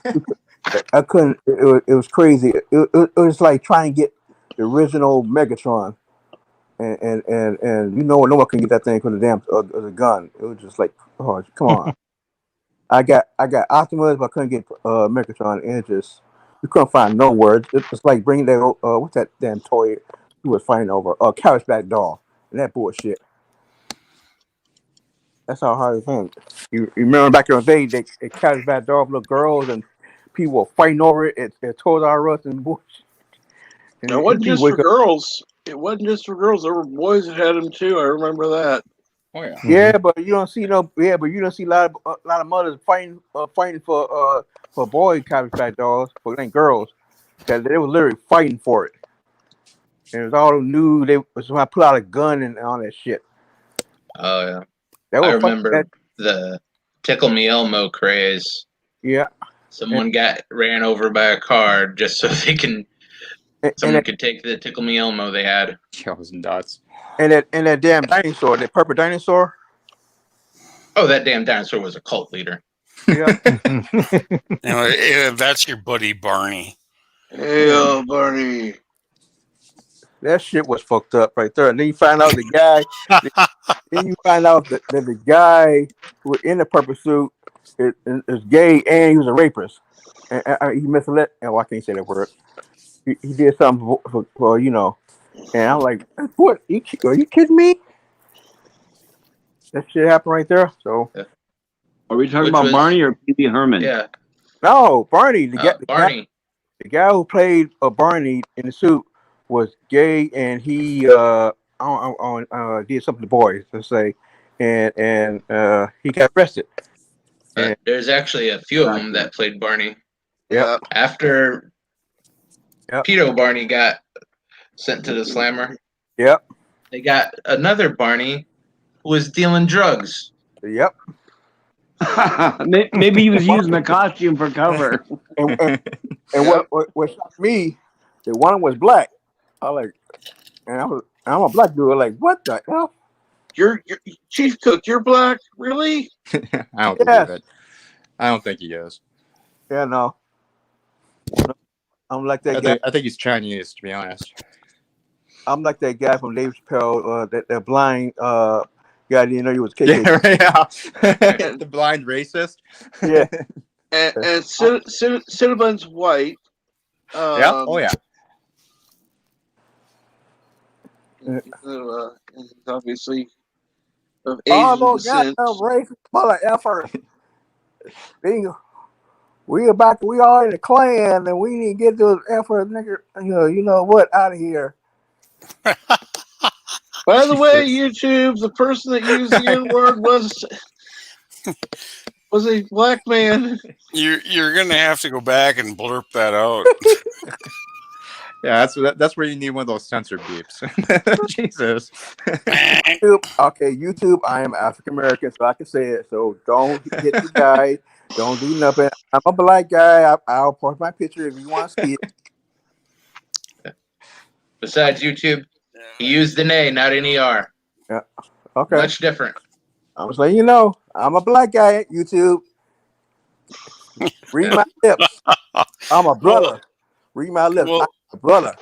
I couldn't. It was crazy. It was like trying to get the original Megatron, and no one can get that thing from the damn the gun. It was just like, oh, come on. I got Optimus, but I couldn't get Megatron, and it just you couldn't find no words. It's like bringing that what's that damn toy he was fighting over? Couchback doll and that bullshit. That's how hard it was. You remember back in the day, they Couchback doll for little girls and people were fighting over it. It Toys R Us and bullshit. And It wasn't just for girls. It wasn't just for girls. There were boys that had them too. I remember that. Oh yeah. Yeah, but you don't see a lot of mothers fighting for boy Couchback dolls for girls. That they were literally fighting for it. And it was all new. They was when I pull out a gun and all that shit. Oh yeah. I remember the Tickle Me Elmo craze. Yeah. Someone ran over by a car just so they can. Someone could take the Tickle Me Elmo they had. That was nuts. And that damn dinosaur, that purple dinosaur. Oh, that damn dinosaur was a cult leader. Yeah. That's your buddy Barney. Hey, Barney. That shit was fucked up right there. And then you find out the guy. Then you find out that the guy who was in the purple suit is gay and he was a rapist. And he misled. Oh, I can't say that word. He did something for And I'm like, what? Are you kidding me? That shit happened right there. So, are we talking about Barney or Pee Wee Herman? Yeah. No, Barney. Barney. The guy who played Barney in the suit was gay, and he did something to boys, let's say, and he got arrested. There's actually a few of them that played Barney. Yeah. After Pedo Barney got sent to the slammer. Yep. They got another Barney who was dealing drugs. Yep. Maybe he was using the costume for cover. And what shocked me, the one was black. I like, and I'm a black dude. Like, what the hell? You're Chief Cook. You're black, really? I don't believe it. I don't think he is. Yeah, no. I'm like that guy. I think he's Chinese, to be honest. I'm like that guy from Dave Chappelle, that blind guy didn't know he was KK. Yeah. The blind racist. Yeah. And Cinnabon's white. Yeah. Oh yeah. He's obviously of Asian descent. Racist mother effer. We all in the Klan, and we need to get those effort nigga. You know what? Out of here. By the way, YouTube, the person that used the N-word was a black man. You're gonna have to go back and blurp that out. Yeah, that's where you need one of those censor beeps. Jesus. YouTube. I am African American, so I can say it. So don't hit the guy. Don't do nothing. I'm a black guy. I'll post my picture if you want to see it. Besides YouTube, he used an A, not an ER. Yeah. Okay. Much different. I'm just letting you know. I'm a black guy at YouTube. Read my lips. I'm a brother. Read my lips. I'm a brother.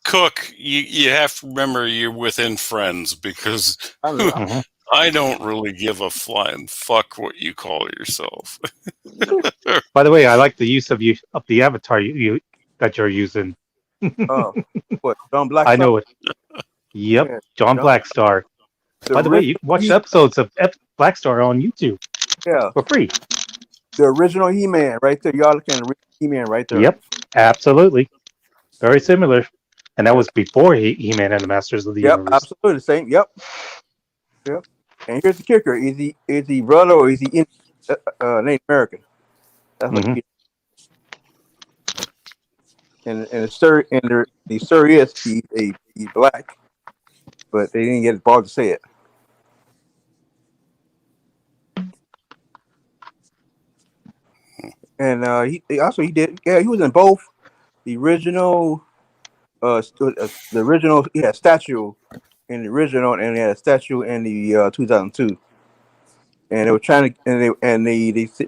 Cook, you have to remember you're within friends because I don't really give a flying fuck what you call yourself. By the way, I like the use of the avatar that you're using. What? John Blackstar? I know it. Yep, Yeah, John Blackstar. By the way, you can watch episodes of Blackstar on YouTube. Yeah, for free. The original He-Man, right there. Y'all looking at the He-Man right there. Yep, absolutely. Very similar. And that was before He-Man and the Masters of the Universe. Absolutely. Same. Yep. And here's the kicker: is he brother or is he Native American? That's what he is. And the sir is he's black. but they didn't get the ball to say it. And he did. Yeah, he was in both the original. The original. He had a statue in the original, and he had a statue in the 2002. And they were trying to,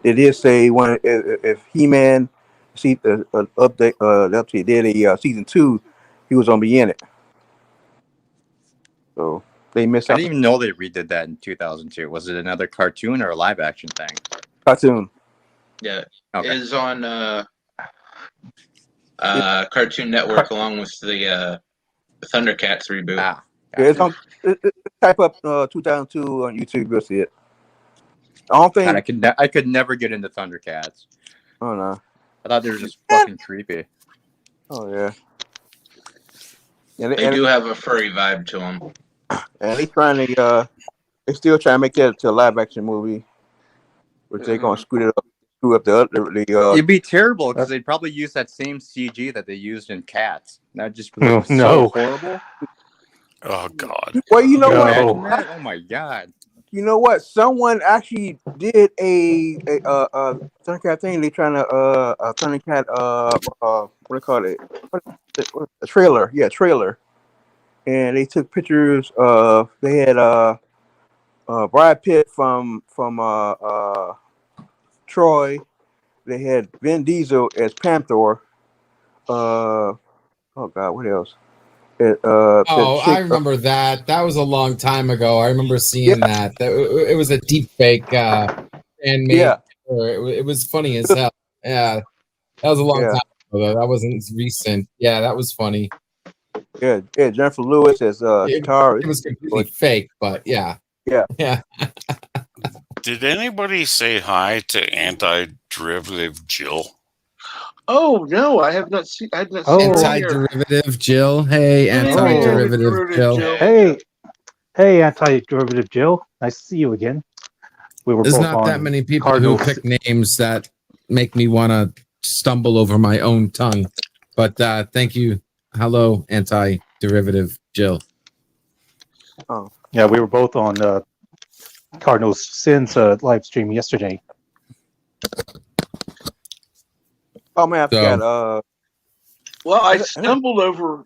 they did say when if He-Man see the update did a season 2, he was gonna be in it. So they missed I out. didn't even know they redid that in 2002. Was it another cartoon or a live action thing? Cartoon. Yeah, Okay. it is on Cartoon Network along with the Thundercats reboot. Ah, Yeah, it's on. Type up 2002 on YouTube. You'll see it. I don't think. God, I could never get into Thundercats. Oh no. I thought they were just fucking creepy. Oh yeah. They do have a furry vibe to them. And they trying to they still trying to make that to a live action movie, which they gonna screw up the It'd be terrible because they'd probably use that same CG that they used in Cats. That just look so horrible. Oh God. Well, you know what? Imagine that? Oh my God. You know what? Someone actually did a Thundercat thing. They trying to a Thundercat what do you call it? A trailer. Yeah, trailer. And they took pictures of they had Brad Pitt from Troy. They had Vin Diesel as Panther. Oh God, what else? I remember that. That was a long time ago. I remember seeing that. It was a deep fake handmade. Yeah. It was funny as hell. Yeah, that was a long time ago. Though. That wasn't recent. Yeah, that was funny. Yeah, Jennifer Lewis as Tara. It was completely fake, but yeah. Did anybody say hi to anti-derivative Jill? Oh no, I have not seen. I have not seen Anti-derivative Jill. Hey, anti-derivative Jill. Hey, anti-derivative Jill. Nice to see you again. There's not that many people who pick names that make me want to stumble over my own tongue. But thank you. Hello, anti-derivative Jill. Oh. Yeah, we were both on Cardinals Sins live stream yesterday. Oh man, I forgot. Well, I stumbled over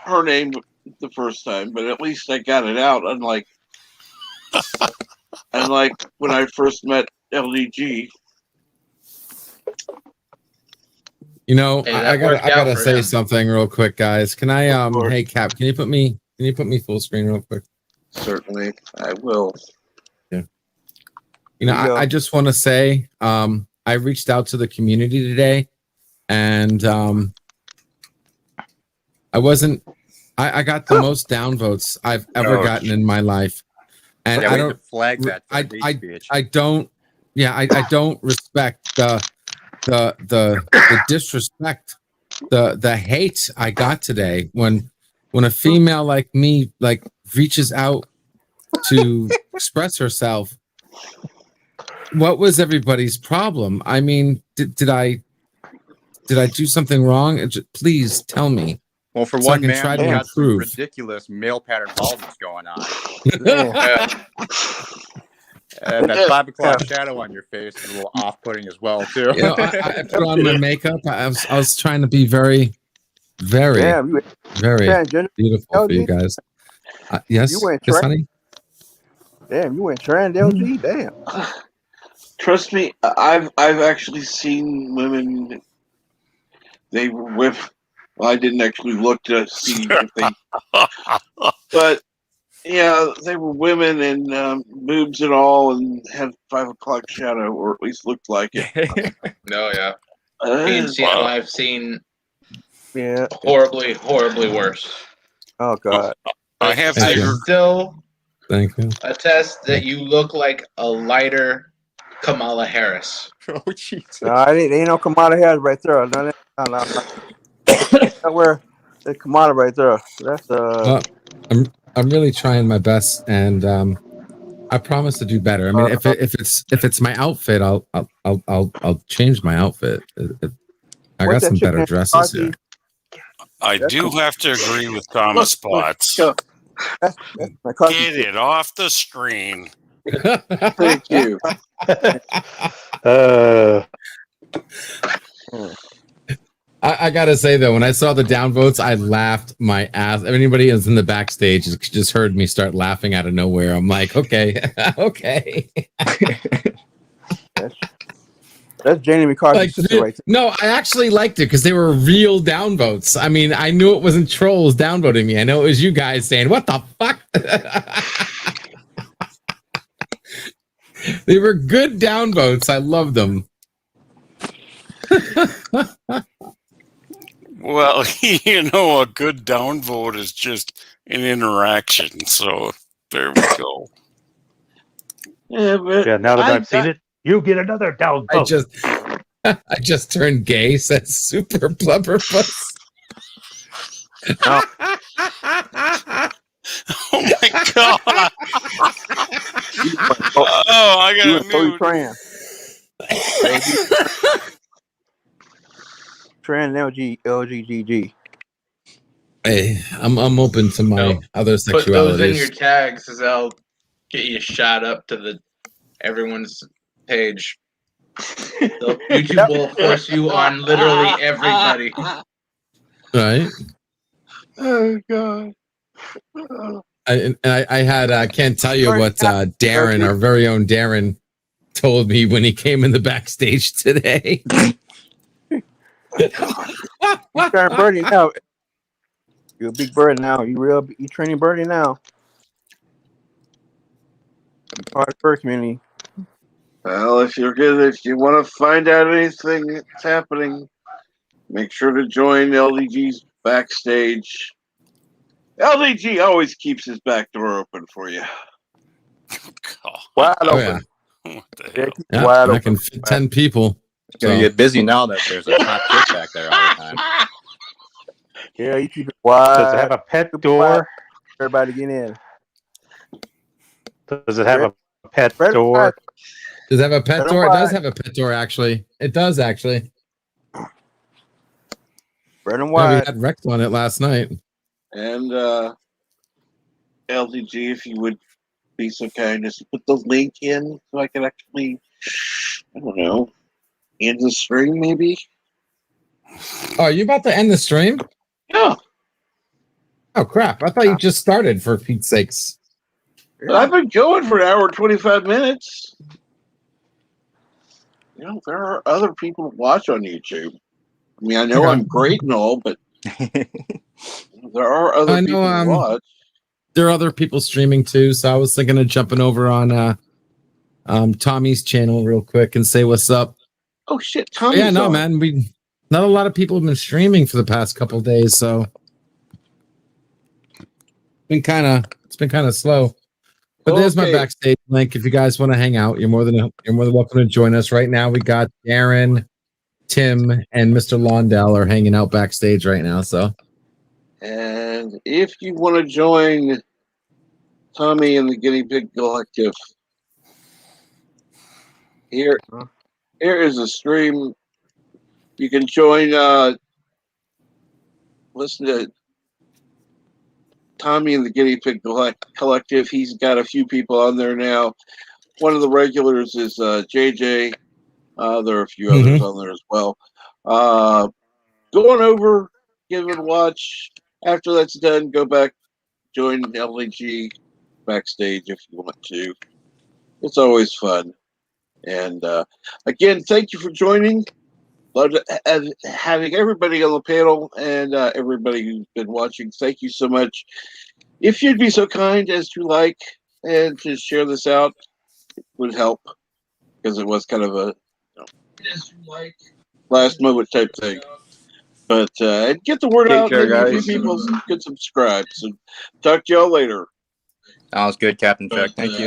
her name the first time, but at least I got it out. Unlike when I first met LDG. You know, Hey, I gotta say something real quick, guys. Can I hey Cap, can you put me full screen real quick? Certainly, I will. Yeah. You know, I just want to say, I reached out to the community today, and I got the most downvotes I've ever gotten in my life, and I don't flag that. I don't respect the disrespect, the hate I got today when a female like me reaches out to express herself. What was everybody's problem? I mean, did I do something wrong? Please tell me. Well, for so one I can man, try to you got some improve. ridiculous male pattern baldness going on. And that 5 o'clock shadow on your face is a little off-putting as well, too. You know, I put on my makeup. I was trying to be very, very, very beautiful for you guys. Yes, you went yes, honey. Damn, you went trans LG. Damn. Trust me, I've actually seen women. They were with. Well, I didn't actually look to see if they. But yeah, they were women and boobs and all, and had 5 o'clock shadow, or at least looked like it. No, yeah. I've seen Yeah. horribly, horribly worse. Oh God. I have I to. still Thank you. attest that you look like a lighter Kamala Harris. Oh Jesus! No, ain't no Kamala Harris right there. No. Where the Kamala right there. That's I'm really trying my best, and I promise to do better. I mean, if it's my outfit, I'll change my outfit. I got some better dresses here. I do have to agree with Thomas Potts. That's McCarthy Get shit. it off the screen. Thank you. uh, Mm. I gotta say though, when I saw the downvotes, I laughed my ass. If anybody is in the backstage just heard me start laughing out of nowhere. I'm like, okay, okay. That's Jamie McCarthy's Like, sister right no, I actually liked it because they were real downvotes. I mean, I knew it wasn't trolls downvoting me. I know it was you guys saying, "What the fuck." They were good downvotes. I loved them. Well, you know, a good downvote is just an interaction. So there we go. Yeah, but yeah, now that I've seen it, you get another down I vote. just turned gay. Says Super Blubberpuss. No. Oh my god! Oh, I You gotta was totally mute. trans LGGG. Hey, I'm open to my No, other Put those in your sexualities. tags, because they'll get you shot up to the everyone's page. YouTube will force you on literally everybody. Right? Oh god. I had can't tell you what Darren, our very own Darren, told me when he came in the backstage today. You turn birdie now. You're a big bird now. You training birdie now. Part of the bird community. Well, if you want to find out anything that's happening, make sure to join LDG's backstage. LDG always keeps his back door open for you. God, Wide Oh open. yeah, what the Yeah, hell? keep it yeah. wide I open. can fit 10 people. It's gonna So. get busy now that there's a hot chick back there all the time. Yeah, you keep it Does it wide. have a pet Keep it wide. door? Everybody get in. Does it have a pet Spread it door? wide. Does it have a pet Spread it door? It does wide. have a pet door, actually. It does, actually. Spread them Yeah, we wide. had Rex on it last night. And LDG, if you would be so kind as to put the link in so I can actually, I don't know, end the stream maybe? Oh, are you about to end the stream? Yeah. Oh, crap. I thought you just started, for Pete's sakes. But I've been going for an hour and 25 minutes. You know, there are other people to watch on YouTube. I mean, I know Okay. I'm great and all, but there are other I know, people to watch. There are other people streaming too, so I was thinking of jumping over on Tommy's channel real quick and say what's up. Oh shit, But Tommy's yeah, no, on. man, not a lot of people have been streaming for the past couple days, so it's been kind of slow. But there's my Okay. backstage link. If you guys want to hang out, you're more than welcome to join us. Right now, we got Darren, Tim, and Mr. Londell are hanging out backstage right now. So, And if you want to join Tommy and the Guinea Pig Collective, here is a stream. You can join. Listen to Tommy and the Guinea Pig Collective. He's got a few people on there now. One of the regulars is JJ. There are a few others on there as well. Go on over, give it a watch. After that's done, go back, join LAG backstage if you want to. It's always fun. And again, thank you for joining. Love having everybody on the panel and everybody who's been watching. Thank you so much. If you'd be so kind as to like and to share this out, it would help because it was kind of a last moment type thing. But get the word Take out. care, Maybe a few guys. people could subscribe. So talk to y'all later. Sounds good, Captain Chuck. Thank you.